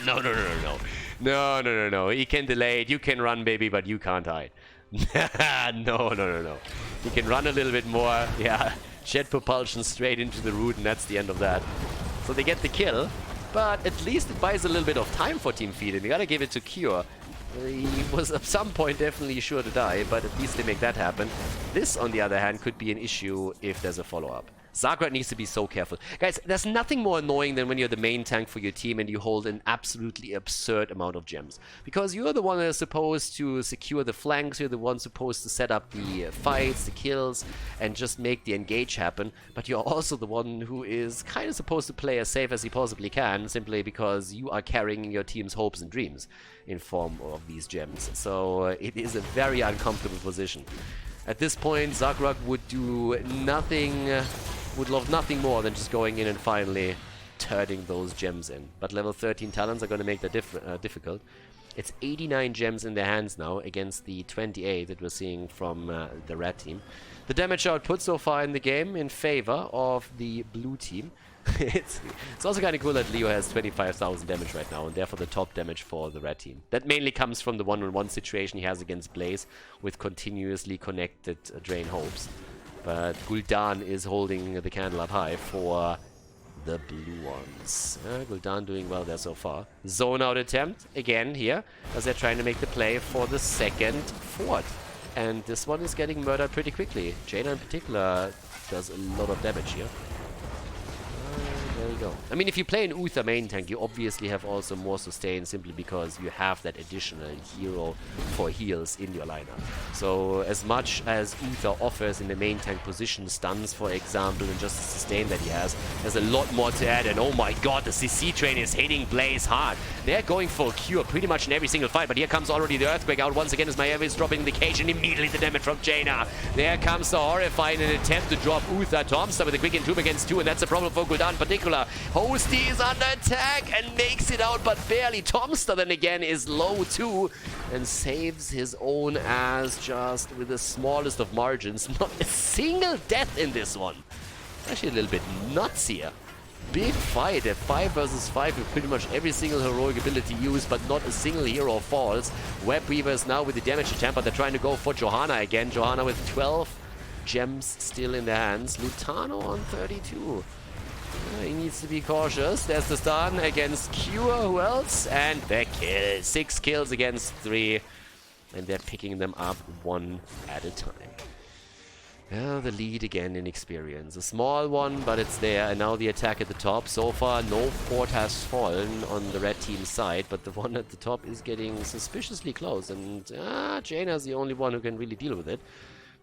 No, no, no, no, no. No, no, no, no. He can delay it. You can run, baby, but you can't hide. No, no, no, no. He can run a little bit more. Yeah. Jet Propulsion straight into the root, and that's the end of that. So they get the kill, but at least it buys a little bit of time for Team Feedem. You gotta give it to Cure. He was at some point definitely sure to die, but at least they make that happen. This, on the other hand, could be an issue if there's a follow-up. Zagrat needs to be so careful. Guys, there's nothing more annoying than when you're the main tank for your team and you hold an absolutely absurd amount of gems. Because you're the one that's supposed to secure the flanks, you're the one supposed to set up the fights, the kills, and just make the engage happen. But you're also the one who is kind of supposed to play as safe as he possibly can, simply because you are carrying your team's hopes and dreams in form of these gems. So it is a very uncomfortable position. At this point, Zagrat would do nothing... would love nothing more than just going in and finally turning those gems in. But level 13 talents are going to make that difficult. It's 89 gems in their hands now against the 28 that we're seeing from the red team. The damage output so far in the game in favor of the blue team. It's also kind of cool that Leo has 25,000 damage right now, and therefore the top damage for the red team. That mainly comes from the one-on-one situation he has against Blaze with continuously connected Drain Hopes. But Gul'dan is holding the candle up high for the blue ones. Gul'dan doing well there so far. Zone out attempt again here, as they're trying to make the play for the second fort. And this one is getting murdered pretty quickly. Jaina in particular does a lot of damage here. There we go. I mean, if you play an Uther main tank, you obviously have also more sustain simply because you have that additional hero for heals in your lineup. So as much as Uther offers in the main tank position, stuns for example, and just the sustain that he has, there's a lot more to add. And oh my god, the CC train is hitting Blaze hard. They're going for a cure pretty much in every single fight, but here comes already the Earthquake out once again as Maiev is dropping the cage, and immediately the damage from Jaina. There comes the Horrify in an attempt to drop Uther. Tomster with a quick Entomb against 2, and that's a problem for Gul'dan in particular. Hosty is under attack and makes it out, but barely. Tomster then again is low too and saves his own ass just with the smallest of margins. Not a single death in this one. Actually a little bit nuts here. Big fight, a 5 versus 5 with pretty much every single heroic ability used, but not a single hero falls. Web Weavers now with the damage attempt, but they're trying to go for Johanna again. Johanna with 12 gems still in their hands. Lutano on 32. He needs to be cautious. There's the stun against Cure. Who else? And the kill. 6 kills against 3. And they're picking them up one at a time. Yeah, the lead again in experience. A small one, but it's there. And now the attack at the top. So far, no fort has fallen on the red team side, but the one at the top is getting suspiciously close. And Jaina's the only one who can really deal with it.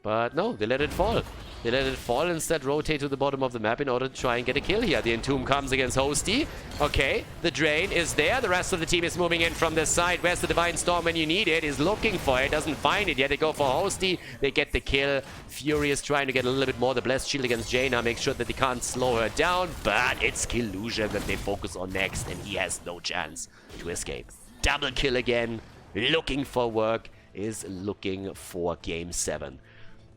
But no, they let it fall. They let it fall and instead rotate to the bottom of the map in order to try and get a kill here. The Entomb comes against Hosty. Okay, the Drain is there. The rest of the team is moving in from this side. Where's the Divine Storm when you need it? Is looking for it, doesn't find it yet. They go for Hosty. They get the kill. Furious trying to get a little bit more. The Blessed Shield against Jaina makes sure that they can't slow her down. But it's Killusion that they focus on next, and he has no chance to escape. Double kill again. Looking for work. Is looking for game 7.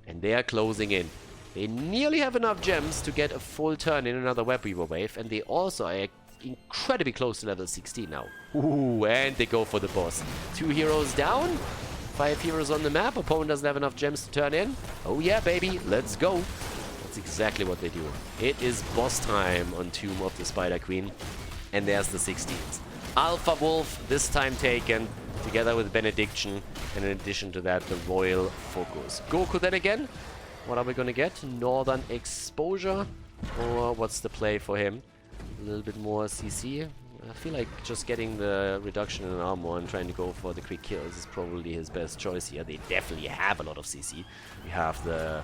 And they are closing in. They nearly have enough gems to get a full turn in another Web Weaver wave. And they also are incredibly close to level 16 now. Ooh, and they go for the boss. 2 heroes down. 5 heroes on the map. Opponent doesn't have enough gems to turn in. Oh yeah, baby. Let's go. That's exactly what they do. It is boss time on Tomb of the Spider Queen. And there's the 16th. Alpha Wolf, this time taken. Together with Benediction, and in addition to that, the Royal Focus. Goku then again. What are we gonna get? Northern Exposure? Or what's the play for him? A little bit more CC. I feel like just getting the reduction in armor and trying to go for the quick kills is probably his best choice here. They definitely have a lot of CC. We have the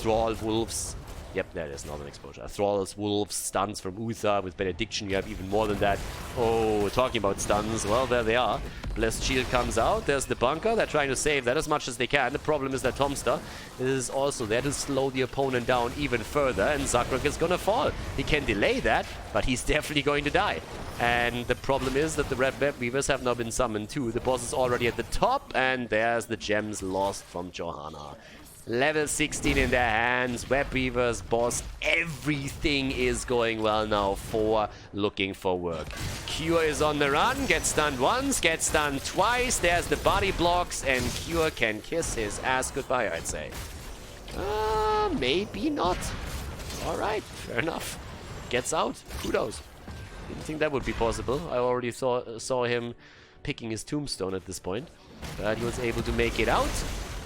Thrall Wolves Yep, there it is, Northern Exposure. Thralls, Wolves, stuns from Uther. With Benediction, you have even more than that. Oh, talking about stuns, well, there they are. Blessed Shield comes out. There's the bunker. They're trying to save that as much as they can. The problem is that Tomster is also there to slow the opponent down even further, and Zakruk is gonna fall. He can delay that, but he's definitely going to die. And the problem is that the Red Web Weavers have now been summoned too. The boss is already at the top, and there's the gems lost from Johanna. Level 16 in their hands, Web Weavers, boss, everything is going well now for looking for work. Cure is on the run, gets stunned once, gets stunned twice, there's the body blocks, and Cure can kiss his ass goodbye, I'd say. Maybe not. Alright, fair enough. Gets out, kudos. Didn't think that would be possible. I already saw him picking his tombstone at this point, but he was able to make it out.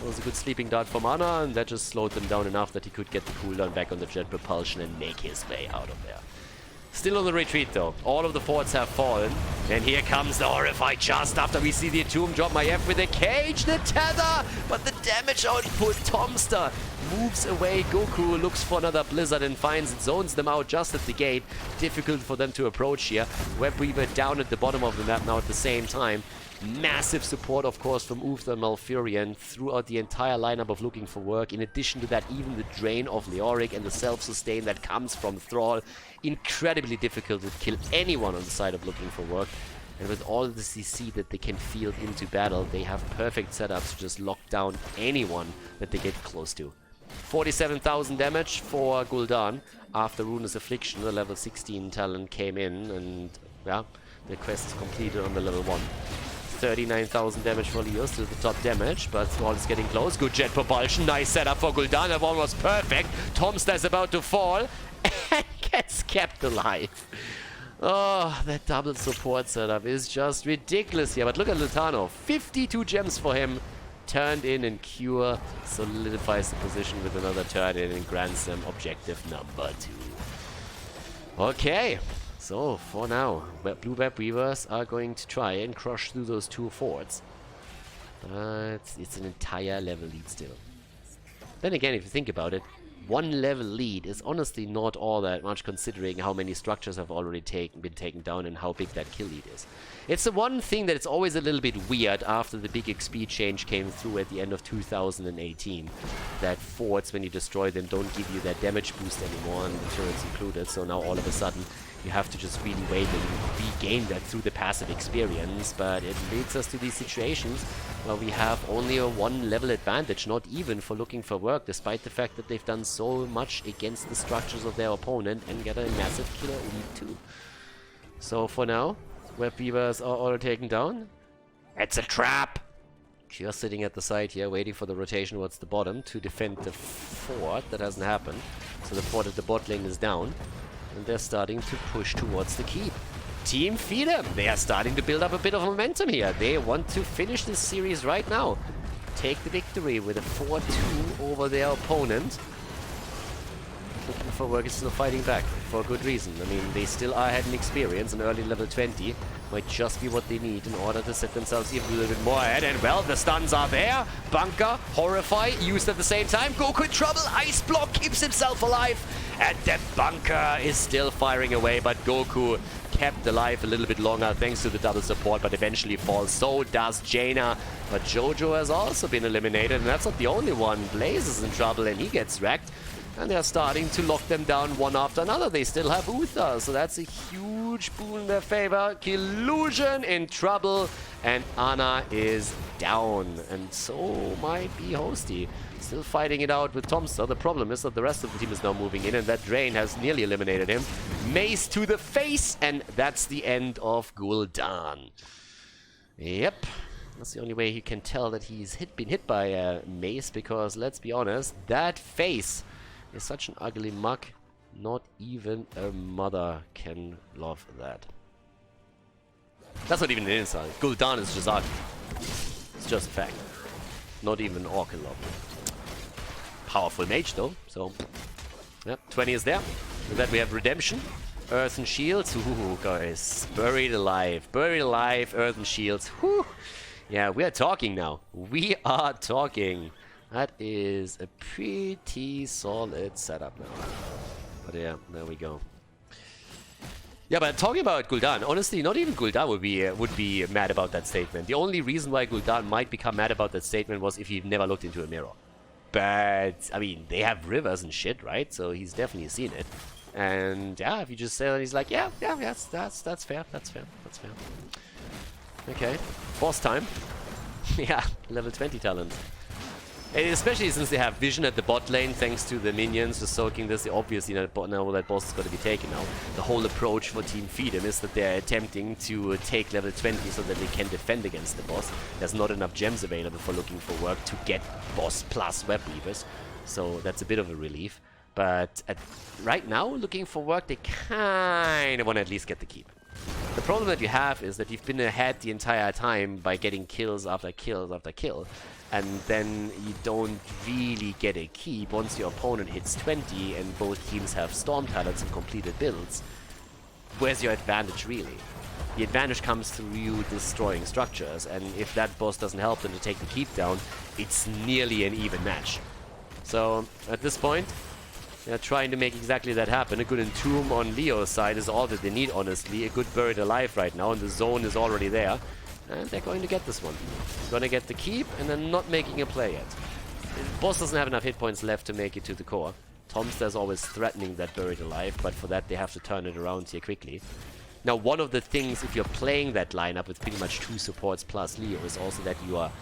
It was a good sleeping dart from Ana, and that just slowed them down enough that he could get the cooldown back on the jet propulsion and make his way out of there. Still on the retreat though. All of the forts have fallen. And here comes the Horrify just after we see the Tomb drop my F with the cage, the tether! But the damage output, Tomster moves away. Goku looks for another Blizzard and finds it, zones them out just at the gate. Difficult for them to approach here. Web Weaver down at the bottom of the map now at the same time. Massive support, of course, from Uther and Malfurion throughout the entire lineup of looking for work. In addition to that, even the drain of Leoric and the self-sustain that comes from Thrall. Incredibly difficult to kill anyone on the side of looking for work. And with all the CC that they can field into battle, they have perfect setups to just lock down anyone that they get close to. 47,000 damage for Gul'dan after Runa's Affliction. The level 16 talent came in, and yeah, the quest is completed on the level 1. 39,000 damage for Leo, still the top damage, but Thrall is getting close. Good jet propulsion, nice setup for Gul'dan, that one was perfect. Tomster is about to fall and gets kept alive. Oh, that double support setup is just ridiculous here, but look at Lutano, 52 gems for him. Turned in, and Cure solidifies the position with another turn in and grants them objective number 2. Okay. So, for now, Blue Web Weavers are going to try and crush through those 2 forts. But it's an entire level lead still. Then again, if you think about it, 1 level lead is honestly not all that much considering how many structures have already been taken down and how big that kill lead is. It's the one thing that it's always a little bit weird after the big XP change came through at the end of 2018. That forts, when you destroy them, don't give you that damage boost anymore, and the turrets included, so now all of a sudden you have to just really wait and regain that through the passive experience. But it leads us to these situations where we have only a 1 level advantage, not even for looking for work, despite the fact that they've done so much against the structures of their opponent and get a massive killer lead too. So for now, Web Weavers are all taken down. It's a trap! Just sitting at the side here, waiting for the rotation towards the bottom to defend the fort. That hasn't happened. So the fort at the bot lane is down. And they're starting to push towards the keep. Team Feedem, they are starting to build up a bit of momentum here. They want to finish this series right now. Take the victory with a 4-2 over their opponent. Looking for work is still fighting back, for a good reason. I mean, they still are ahead in experience, and early level 20 might just be what they need in order to set themselves even a little bit more ahead. And well, the stuns are there. Bunker, Horrify, used at the same time. Goku in trouble, Ice Block keeps himself alive. And the bunker is still firing away, but Goku kept alive a little bit longer thanks to the double support, but eventually falls. So does Jaina. But Jojo has also been eliminated, and that's not the only one. Blaze is in trouble, and he gets wrecked. And they're starting to lock them down one after another. They still have Uther, so that's a huge boon in their favor. Killusion in trouble, and Ana is down. And so might be Hosty. Still fighting it out with Tomster. The problem is that the rest of the team is now moving in, and that drain has nearly eliminated him. Mace to the face, and that's the end of Gul'dan. Yep. That's the only way you can tell that he's been hit by a mace, because let's be honest, that face is such an ugly mug. Not even a mother can love that. That's not even an insult. Gul'dan is just ugly. It's just a fact. Not even an orc can love it. Powerful mage though, so yep, 20 is there. With that we have Redemption, Earthen Shields. Ooh, guys, buried alive, Earthen Shields. Whew. Yeah, we are talking now. We are talking. That is a pretty solid setup now. But yeah, there we go. Yeah, but talking about Gul'dan, honestly, not even Gul'dan would be mad about that statement. The only reason why Gul'dan might become mad about that statement was if he never looked into a mirror. But, I mean, they have rivers and shit, right? So he's definitely seen it. And, yeah, if you just say that, he's like, yeah, that's fair, that's fair. Okay, boss time. Yeah, level 20 talent. And especially since they have vision at the bot lane, thanks to the minions just soaking this, they obviously know that boss is going to be taken now. The whole approach for Team Feedem is that they're attempting to take level 20 so that they can defend against the boss. There's not enough gems available for looking for work to get boss plus web weavers, so that's a bit of a relief. But right now, looking for work, they kind of want to at least get the keep. The problem that you have is that you've been ahead the entire time by getting kills after kills after kill. And then you don't really get a keep once your opponent hits 20 and both teams have storm talents and completed builds. Where's your advantage really? The advantage comes through you destroying structures, and if that boss doesn't help them to take the keep down, it's nearly an even match. So at this point, they're trying to make exactly that happen. A good Entomb on Leo's side is all that they need, honestly. A good Buried Alive right now, and the zone is already there. And they're going to get this one. Gonna get the keep, and then not making a play yet. The boss doesn't have enough hit points left to make it to the core. Tomster's always threatening that Buried Alive, but for that they have to turn it around here quickly. Now, one of the things, if you're playing that lineup with pretty much 2 supports plus Leo, is also that you are...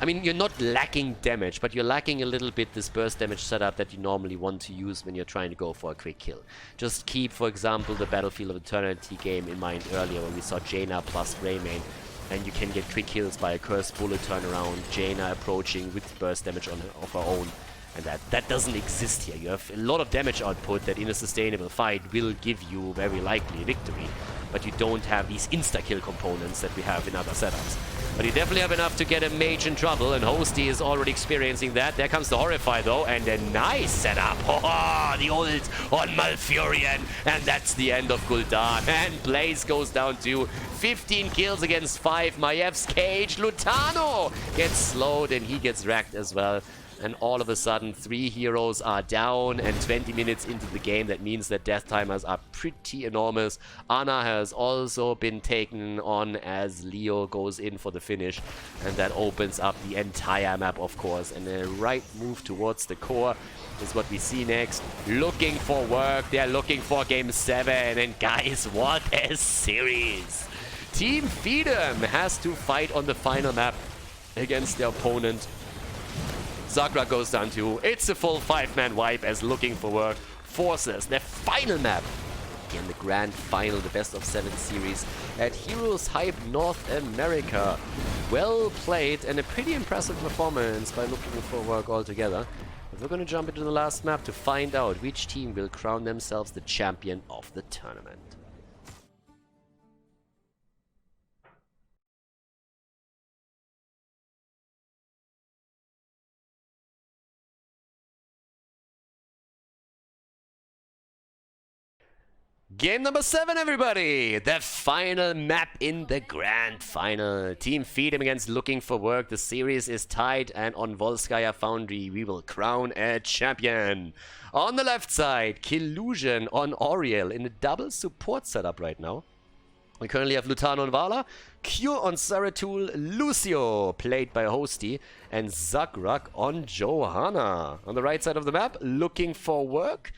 I mean, you're not lacking damage, but you're lacking a little bit this burst damage setup that you normally want to use when you're trying to go for a quick kill. Just keep, for example, the Battlefield of Eternity game in mind earlier when we saw Jaina plus Greymane. And you can get quick kills by a Cursed Bullet turnaround, Jaina approaching with burst damage of her own. And that doesn't exist here. You have a lot of damage output that in a sustainable fight will give you very likely a victory. But you don't have these insta-kill components that we have in other setups. But you definitely have enough to get a mage in trouble, and Hosty is already experiencing that. There comes the Horrify though, and a nice setup. Oh, the ult on Malfurion, and that's the end of Gul'dan. And Blaze goes down to 15 kills against 5. Mayev's cage. Lutano gets slowed, and he gets wrecked as well. And all of a sudden, 3 heroes are down, and 20 minutes into the game, that means that death timers are pretty enormous. Ana has also been taken on as Leo goes in for the finish, and that opens up the entire map, of course. And a right move towards the core is what we see next. Looking for work, they're looking for game 7, and guys, what a series! Team Feedem has to fight on the final map against their opponent. Zagra goes down to, it's a full 5-man wipe as Looking for Work forces their final map. Again, the grand final, the best of 7 series at HeroesHype North America. Well played and a pretty impressive performance by Looking for Work altogether. But we're going to jump into the last map to find out which team will crown themselves the champion of the tournament. Game number 7, everybody! The final map in the grand final. Team Feedem against Looking for Work. The series is tied, and on Volskaya Foundry we will crown a champion. On the left side, Killusion on Oriel in a double support setup right now. We currently have Lutano on Vala, Cure on Zeratul, Lucio, played by Hosty, and Zagrak on Johanna. On the right side of the map, Looking for Work.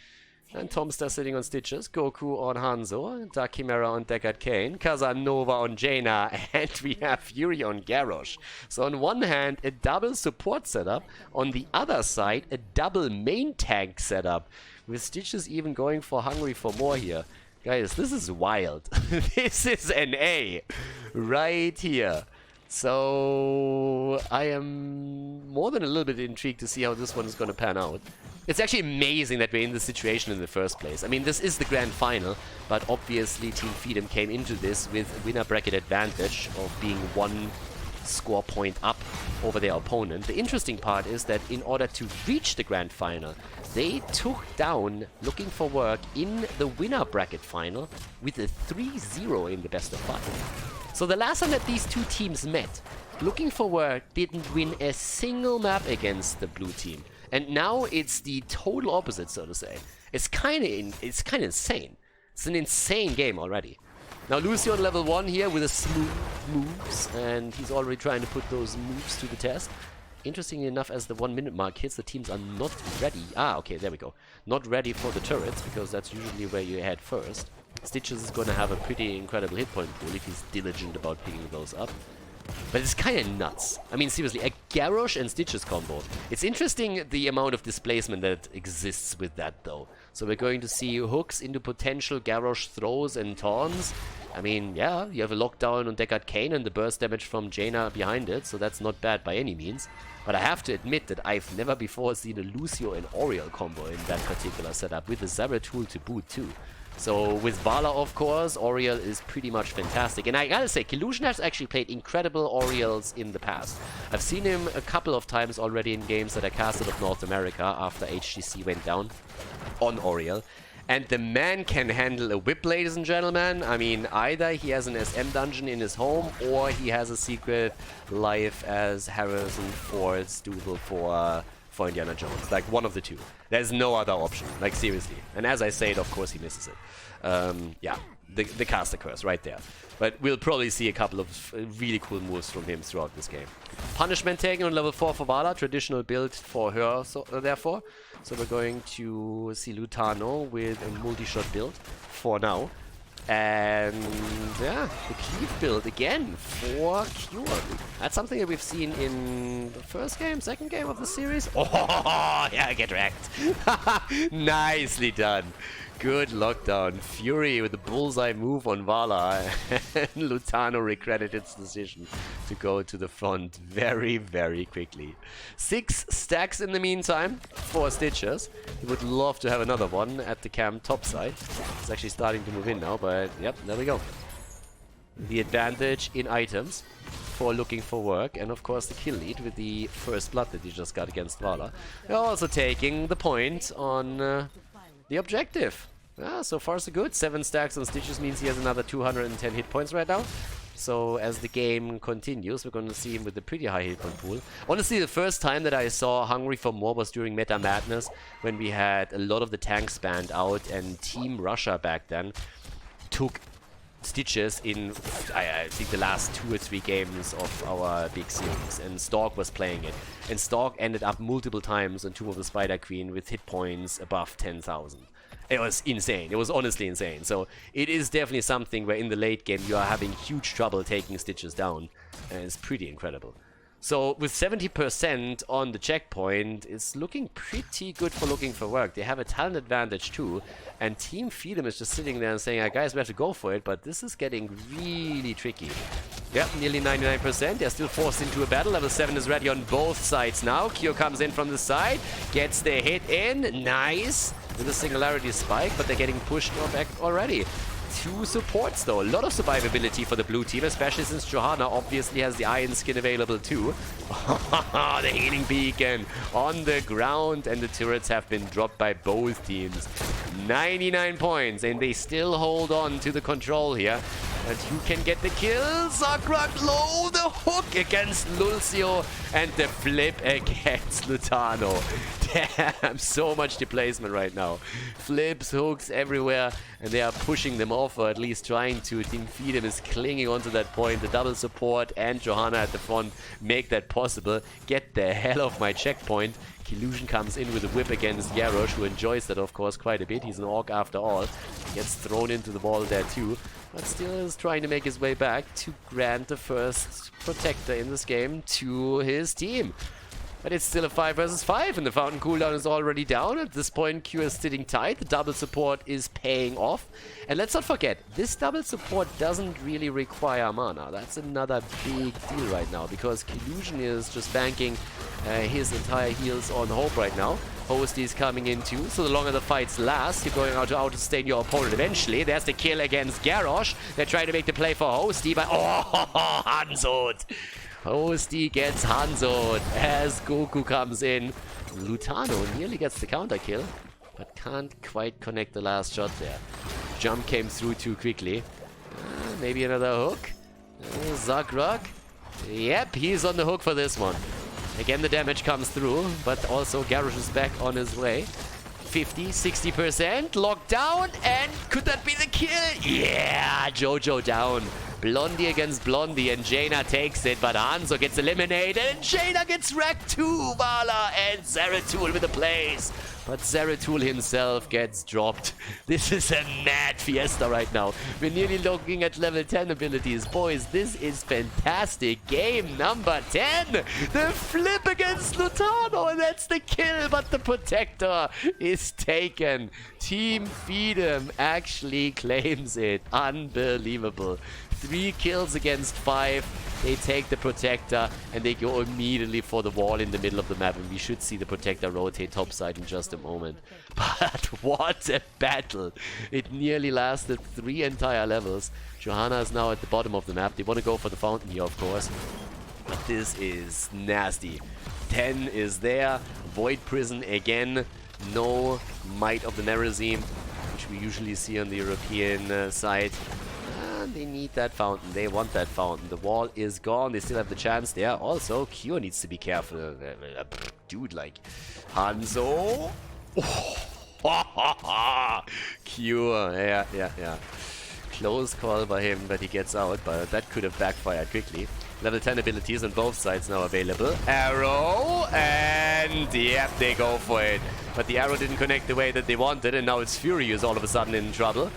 And Tomster sitting on Stitches, Goku on Hanzo, Dark Chimera on Deckard Cain, Casanova on Jaina, and we have Yuri on Garrosh. So on one hand, a double support setup, on the other side, a double main tank setup, with Stitches even going for Hungry for More here. Guys, this is wild. This is an A right here. So I am more than a little bit intrigued to see how this one is going to pan out. It's actually amazing that we're in this situation in the first place. I mean, this is the grand final, but obviously Team Feedem came into this with winner bracket advantage of being 1 score point up over their opponent. The interesting part is that in order to reach the grand final, they took down Looking for Work in the winner bracket final with a 3-0 in the best of 5. So the last time that these two teams met, Looking for Work didn't win a single map against the blue team. And now it's the total opposite, so to say. It's kind of insane. It's an insane game already. Now Lucio on level 1 here with a smooth moves, and he's already trying to put those moves to the test. Interestingly enough, as the 1 minute mark hits, the teams are not ready. Ah, okay, there we go. Not ready for the turrets, because that's usually where you head first. Stitches is going to have a pretty incredible hit point pool if he's diligent about picking those up. But it's kind of nuts. I mean, seriously, a Garrosh and Stitches combo. It's interesting the amount of displacement that exists with that, though. So we're going to see hooks into potential Garrosh throws and taunts. I mean, yeah, you have a lockdown on Deckard Cain and the burst damage from Jaina behind it, so that's not bad by any means. But I have to admit that I've never before seen a Lucio and Oriel combo in that particular setup, with the Zarya-tool to boot too. So with Vala, of course, Oriel is pretty much fantastic. And I gotta say, Khaldor has actually played incredible Oriels in the past. I've seen him a couple of times already in games that I casted of North America after HGC went down on Oriel. And the man can handle a whip, ladies and gentlemen. I mean, either he has an SM dungeon in his home, or he has a secret life as Harrison Ford's doable for Indiana Jones. Like, one of the two. There's no other option. Like, seriously. And as I say it, of course he misses it. Yeah, the caster curse right there. But we'll probably see a couple of really cool moves from him throughout this game. Punishment taken on level 4 for Vala. Traditional build for her, so, therefore. So we're going to see Lutano with a multi-shot build for now. And yeah, the cleave build again for Cure. That's something that we've seen in the first game, second game of the series. Oh, yeah, get wrecked. Nicely done. Good lockdown. Fury with the bullseye move on Vala. And Lutano regretted its decision to go to the front very, very quickly. 6 stacks in the meantime for Stitches. He would love to have another one at the camp topside. It's actually starting to move in now, but yep, there we go. The advantage in items for Looking for Work, and of course the kill lead with the first blood that he just got against Vala. They're also taking the point on the objective. Ah, so far so good. 7 stacks on Stitches means he has another 210 hit points right now. So as the game continues, we're going to see him with a pretty high hit point pool. Honestly, the first time that I saw Hungry for More was during Meta Madness, when we had a lot of the tanks banned out, and Team Russia back then took Stitches in, I think, the last 2 or 3 games of our big series, and Stork was playing it. And Stork ended up multiple times on Tomb of the Spider Queen with hit points above 10,000. It was insane. It was honestly insane. So it is definitely something where in the late game you are having huge trouble taking Stitches down, and it's pretty incredible. So with 70% on the checkpoint, it's looking pretty good for Looking for Work. They have a talent advantage too, and Team Feedem is just sitting there and saying, guys, we have to go for it, but this is getting really tricky. Yep, nearly 99%. They're still forced into a battle. Level 7 is ready on both sides now. Kyo comes in from the side, gets the hit in. Nice! With a Singularity Spike, but they're getting pushed back already. 2 supports though. A lot of survivability for the blue team, especially since Johanna obviously has the Iron Skin available too. The healing beacon on the ground, and the turrets have been dropped by both teams. 99 points, and they still hold on to the control here. And who can get the kill? Zakrak low, the hook against Lucio, and the flip against Lutano. Damn, so much displacement right now. Flips, hooks everywhere, and they are pushing them off, or at least trying to. Team Feedem is clinging onto that point. The double support and Johanna at the front make that possible. Get the hell off my checkpoint. Illusion comes in with a whip against Garrosh, who enjoys that, of course, quite a bit. He's an orc after all. He gets thrown into the wall there too, but still is trying to make his way back to grant the first protector in this game to his team. But it's still a 5 versus 5, and the fountain cooldown is already down. At this point, Q is sitting tight. The double support is paying off. And let's not forget, this double support doesn't really require mana. That's another big deal right now, because Illusion is just banking his entire heals on Hope right now. Hosty is coming in too, so the longer the fights last, you're going out to outstain your opponent eventually. There's the kill against Garrosh. They're trying to make the play for Hosty, but oh, Hanzot! Hosty gets Hanzot as Goku comes in. Lutano nearly gets the counter kill, but can't quite connect the last shot there. Jump came through too quickly. Maybe another hook. Zakrak Yep, he's on the hook for this one. Again, the damage comes through, but also Garrosh is back on his way. 50, 60%, locked down, and could that be the kill? Yeah, Jojo down. Blondie against Blondie, and Jaina takes it, but Hanzo gets eliminated, and Jaina gets wrecked too. Vala and Zeratul with the plays. But Zeratul himself gets dropped. This is a mad fiesta right now. We're nearly looking at level 10 abilities. Boys, this is fantastic. Game number 10. The flip against Lutano, and that's the kill, but the Protector is taken. Team Feedem actually claims it. Unbelievable. 3 kills against 5. They take the Protector and they go immediately for the wall in the middle of the map, and we should see the Protector rotate topside in just a moment. But what a battle. It nearly lasted 3 entire levels. Johanna is now at the bottom of the map. They want to go for the fountain here, of course. But this is nasty. 10 is there. Void Prison again. No Might of the Nerazim, which we usually see on the European side. They need that fountain. They want that fountain. The wall is gone. They still have the chance there. Also, Cure needs to be careful. Dude, like Hanzo. Cure. Yeah. Close call by him, but he gets out. But that could have backfired quickly. Level 10 abilities on both sides now available. Arrow, and yep, they go for it. But the arrow didn't connect the way that they wanted, and now it's Furious all of a sudden in trouble.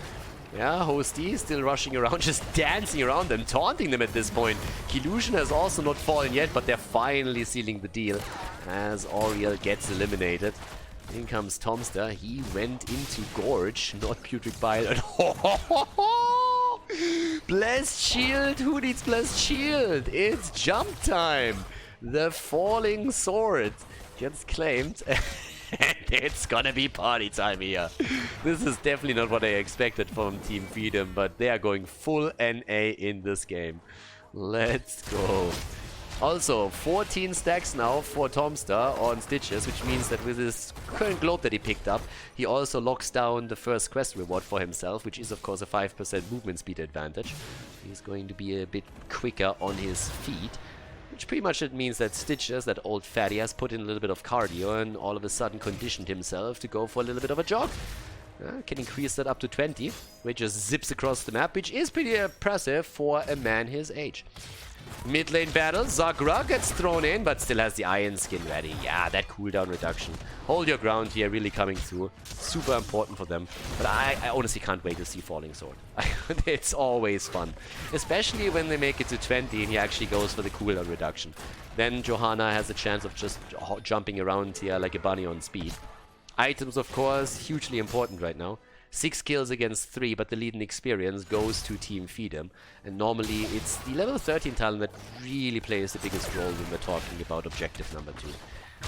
Yeah, Hosty still rushing around, just dancing around them, taunting them at this point. Kilusion has also not fallen yet, but they're finally sealing the deal as Auriel gets eliminated. In comes Tomster. He went into Gorge, not Putrid Bile. And Blessed Shield! Who needs Blessed Shield? It's jump time! The Falling Sword gets claimed. And it's gonna be party time here. This is definitely not what I expected from Team Feedem, but they are going full NA in this game. Let's go. Also, 14 stacks now for Tomster on Stitches, which means that with his current globe that he picked up, he also locks down the first quest reward for himself, which is of course a 5% movement speed advantage. He's going to be a bit quicker on his feet. Which pretty much it means that Stitches, that old fatty, has put in a little bit of cardio and all of a sudden conditioned himself to go for a little bit of a jog. Can increase that up to 20, which just zips across the map, which is pretty impressive for a man his age. Mid lane battle, Zagra gets thrown in, but still has the Iron Skin ready. Yeah, that cooldown reduction. Hold your ground here, really coming through. Super important for them. But I honestly can't wait to see Falling Sword. It's always fun. Especially when they make it to 20 and he actually goes for the cooldown reduction. Then Johanna has a chance of just jumping around here like a bunny on speed. Items, of course, hugely important right now. 6 kills against 3, but the lead in experience goes to Team Feedem. And normally it's the level 13 talent that really plays the biggest role when we're talking about objective number 2.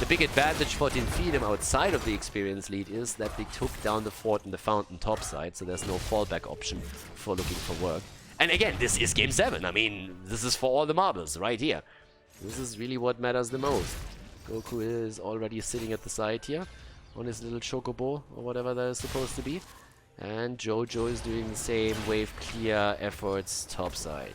The big advantage for Team Feedem outside of the experience lead is that they took down the fort and the fountain topside, so there's no fallback option for looking for work. And again, this is game 7. I mean, this is for all the marbles right here. This is really what matters the most. Goku is already sitting at the side here on his little chocobo or whatever that is supposed to be. And Jojo is doing the same wave clear efforts topside.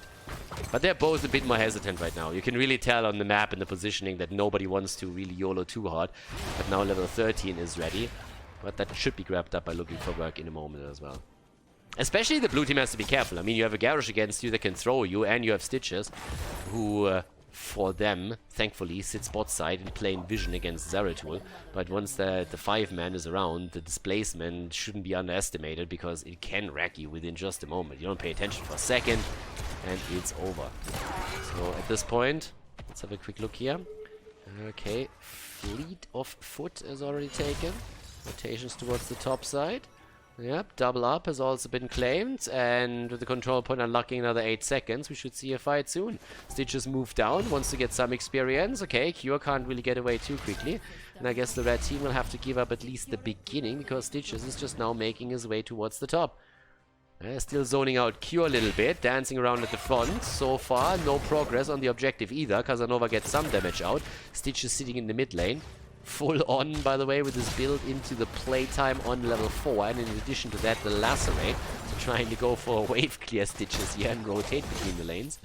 But they're both a bit more hesitant right now. You can really tell on the map and the positioning that nobody wants to really YOLO too hard. But now level 13 is ready. But that should be grabbed up by looking for work in a moment as well. Especially the blue team has to be careful. I mean, you have a Garrosh against you that can throw you, and you have Stitches, who, for them, thankfully, sits bot side in plain vision against Zeratul. But once the 5-man is around, the displacement shouldn't be underestimated, because it can wreck you within just a moment. You don't pay attention for a second, and it's over. So at this point, let's have a quick look here. Okay, Fleet of Foot is already taken. Rotations towards the top side. Yep, double up has also been claimed, and with the control point unlocking another 8 seconds, we should see a fight soon. Stitches moved down, wants to get some experience. Okay, Cure can't really get away too quickly, and I guess the red team will have to give up at least the beginning, because Stitches is just now making his way towards the top. Still zoning out Cure a little bit, dancing around at the front. So far, no progress on the objective either. Casanova gets some damage out. Stitches sitting in the mid lane. Full on, by the way, with his build into the playtime on level 4, and in addition to that, the Lacerate, so trying to go for wave clear Stitches here and rotate between the lanes.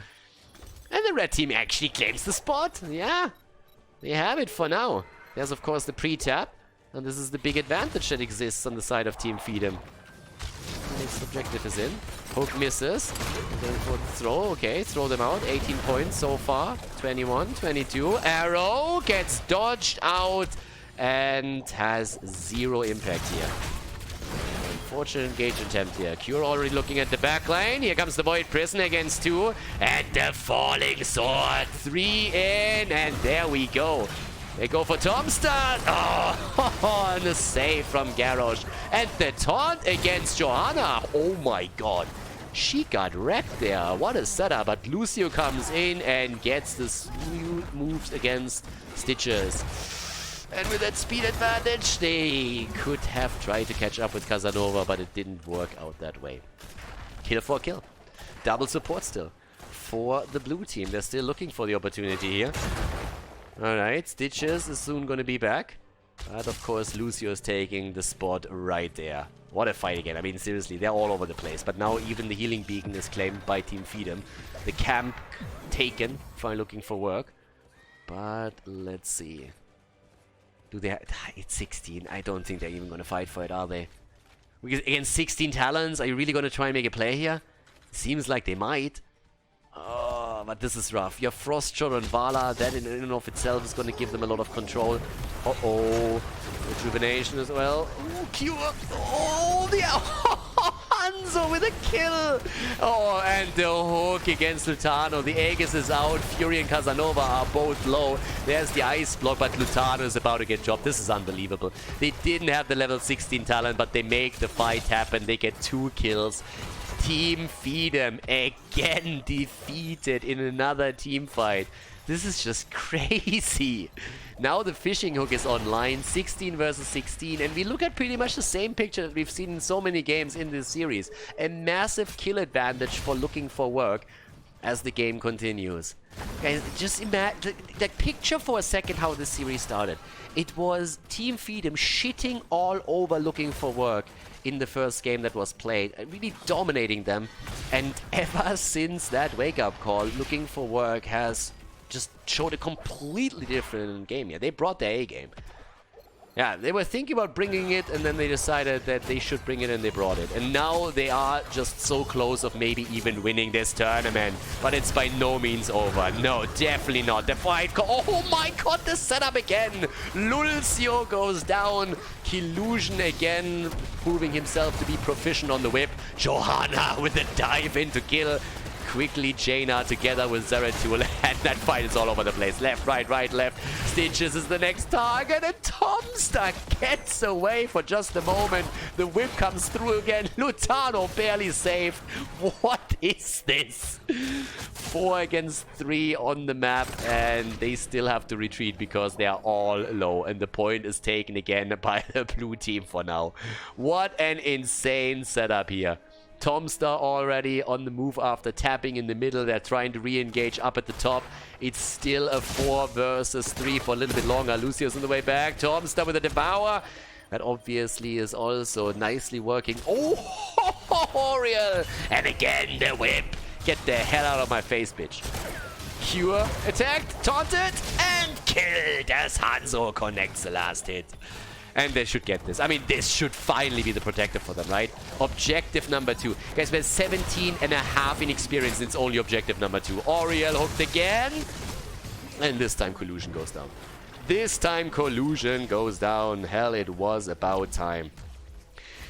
And the red team actually claims the spot. Yeah, they have it for now. There's, of course, the pre-tap. And this is the big advantage that exists on the side of Team Feedem. Next objective is in. Poke misses. Going for the throw. Okay, throw them out. 18 points so far. 21, 22. Arrow gets dodged out and has 0 impact here. Unfortunate engage attempt here. Cure already looking at the back line. Here comes the Void Prison against 2. And the Falling Sword. 3 in. And there we go. They go for Tomstad. Oh, and a save from Garrosh. And the taunt against Johanna. Oh my god. She got wrecked there. What a setup. But Lucio comes in and gets the smooth moves against Stitches. And with that speed advantage, they could have tried to catch up with Casanova, but it didn't work out that way. Kill for kill. Double support still for the blue team. They're still looking for the opportunity here. Alright, Stitches is soon going to be back. But of course, Lucio is taking the spot right there. What a fight again. I mean, seriously, they're all over the place. But now even the healing beacon is claimed by Team Feedem. The camp taken, finally looking for work. But let's see. Do they it's 16. I don't think they're even going to fight for it, are they? Because against 16 talents, are you really going to try and make a play here? Seems like they might. Oh, but this is rough. You have Frostshot on Vala. That in and of itself is going to give them a lot of control. Uh-oh. Rejuvenation as well. Ooh, Cure. Oh, the Hanzo with a kill. Oh, and the hook against Lutano. The Aegis is out. Fury and Casanova are both low. There's the ice block, but Lutano is about to get dropped. This is unbelievable. They didn't have the level 16 talent, but they make the fight happen. They get 2 kills. Team Feedem again defeated in another team fight. This is just crazy. Now the fishing hook is online, 16 versus 16, and we look at pretty much the same picture that we've seen in so many games in this series. A massive kill advantage for looking for work as the game continues. Guys, just imagine, like, picture for a second how this series started. It was Team Feedem shitting all over looking for work in the first game that was played, really dominating them. And ever since that wake-up call, looking for work has just showed a completely different game here. They brought their A-game. Yeah, they were thinking about bringing it, and then they decided that they should bring it, and they brought it. And now they are just so close of maybe even winning this tournament. But it's by no means over. No, definitely not. The fight... Oh my god, the setup again! Lulcio goes down. Killusion again, proving himself to be proficient on the whip. Johanna with a dive in to kill. Quickly Jaina together with Zeratul, and that fight is all over the place. Left, right, left. Stitches is the next target, and Tomstar gets away for just a moment. The whip comes through again. Lutano barely saved. What is this? 4 against 3 on the map, and they still have to retreat because they are all low, and the point is taken again by the blue team for now. What an insane setup here. Tomstar already on the move after tapping in the middle. They're trying to re-engage up at the top. It's still a 4 versus 3 for a little bit longer. Lucio's on the way back. Tomstar with a Devour. That obviously is also nicely working. Oh, Oriel! And again, the whip. Get the hell out of my face, bitch. Cure attacked, taunted, and killed as Hanzo connects the last hit. And they should get this. I mean, this should finally be the protector for them, right? Objective number 2. Guys, we're 17.5 in experience. It's only objective number 2. Oriel hooked again. And this time Collusion goes down. This time Collusion goes down. Hell, it was about time.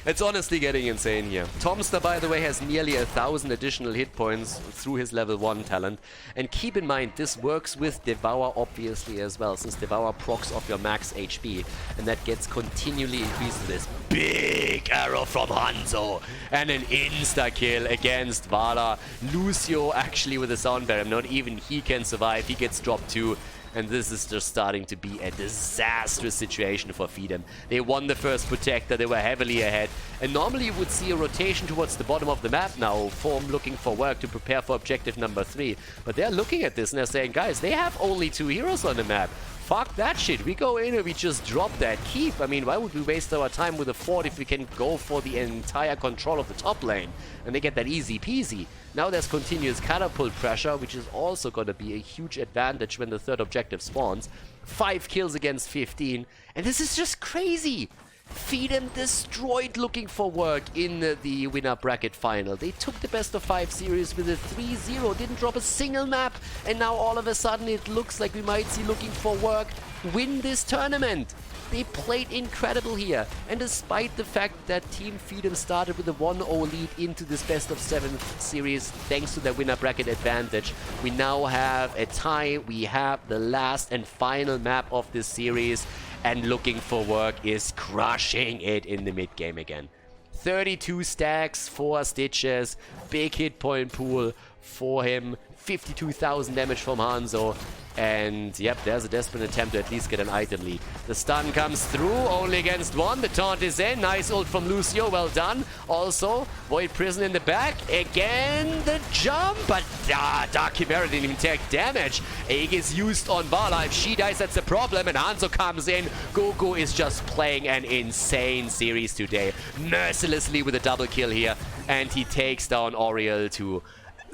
It's honestly getting insane here. Tomstar, by the way, has nearly 1,000 additional hit points through his level 1 talent. And keep in mind, this works with Devour obviously as well, since Devour procs off your max HP. And that gets continually increased. This big arrow from Hanzo. And an insta-kill against Vala. Lucio actually with a sound barrier. Not even he can survive. He gets dropped too. And this is just starting to be a disastrous situation for Feedem. They won the first protector, they were heavily ahead. And normally you would see a rotation towards the bottom of the map now, Form looking for work to prepare for objective number 3. But they're looking at this and they're saying, guys, they have only 2 heroes on the map. fuck that shit. We go in and we just drop that keep. I mean, why would we waste our time with a fort if we can go for the entire control of the top lane? And they get that easy peasy. Now there's continuous catapult pressure, which is also going to be a huge advantage when the third objective spawns. 5 kills against 15. And this is just crazy. Feedem destroyed Looking for Work in the winner bracket final. They took the best of 5 series with a 3-0, didn't drop a single map, and now all of a sudden it looks like we might see Looking for Work win this tournament. They played incredible here, and despite the fact that Team Feedem started with a 1-0 lead into this best of 7 series thanks to their winner bracket advantage, we now have a tie. We have the last and final map of this series, and Looking for Work is crushing it in the mid game again. 32 stacks, 4 stitches, big hit point pool for him, 52,000 damage from Hanzo. And yep, there's a desperate attempt to at least get an item lead. The stun comes through, only against 1. The taunt is in. Nice ult from Lucio, well done. Also, Void Prison in the back. Again, the jump, but Dark Chimera didn't even take damage. Egg is used on Barla. If she dies, that's a problem. And Hanzo comes in. Goku is just playing an insane series today. Mercilessly with a double kill here. And he takes down Oriel too.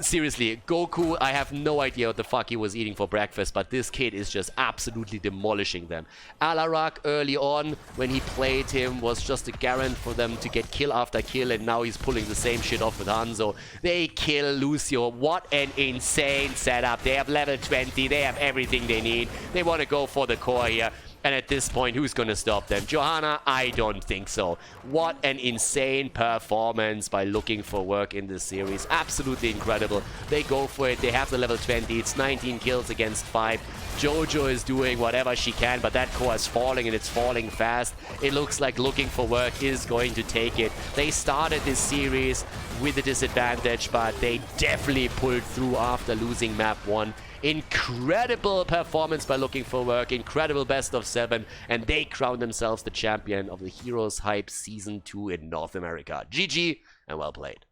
Seriously, Goku, I have no idea what the fuck he was eating for breakfast, but this kid is just absolutely demolishing them. Alarak early on, when he played him, was just a garant for them to get kill after kill, and now he's pulling the same shit off with Hanzo. They kill Lucio. What an insane setup. They have level 20, they have everything they need. They want to go for the core here. And at this point, who's going to stop them? Johanna? I don't think so. What an insane performance by Looking for Work in this series. Absolutely incredible. They go for it. They have the level 20. It's 19 kills against 5. Jojo is doing whatever she can, but that core is falling, and it's falling fast. It looks like Looking for Work is going to take it. They started this series with a disadvantage, but they definitely pulled through after losing map 1. Incredible performance by Looking for Work, incredible best of 7, and they crown themselves the champion of the HeroesHype Season 2 in North America. GG, and well played.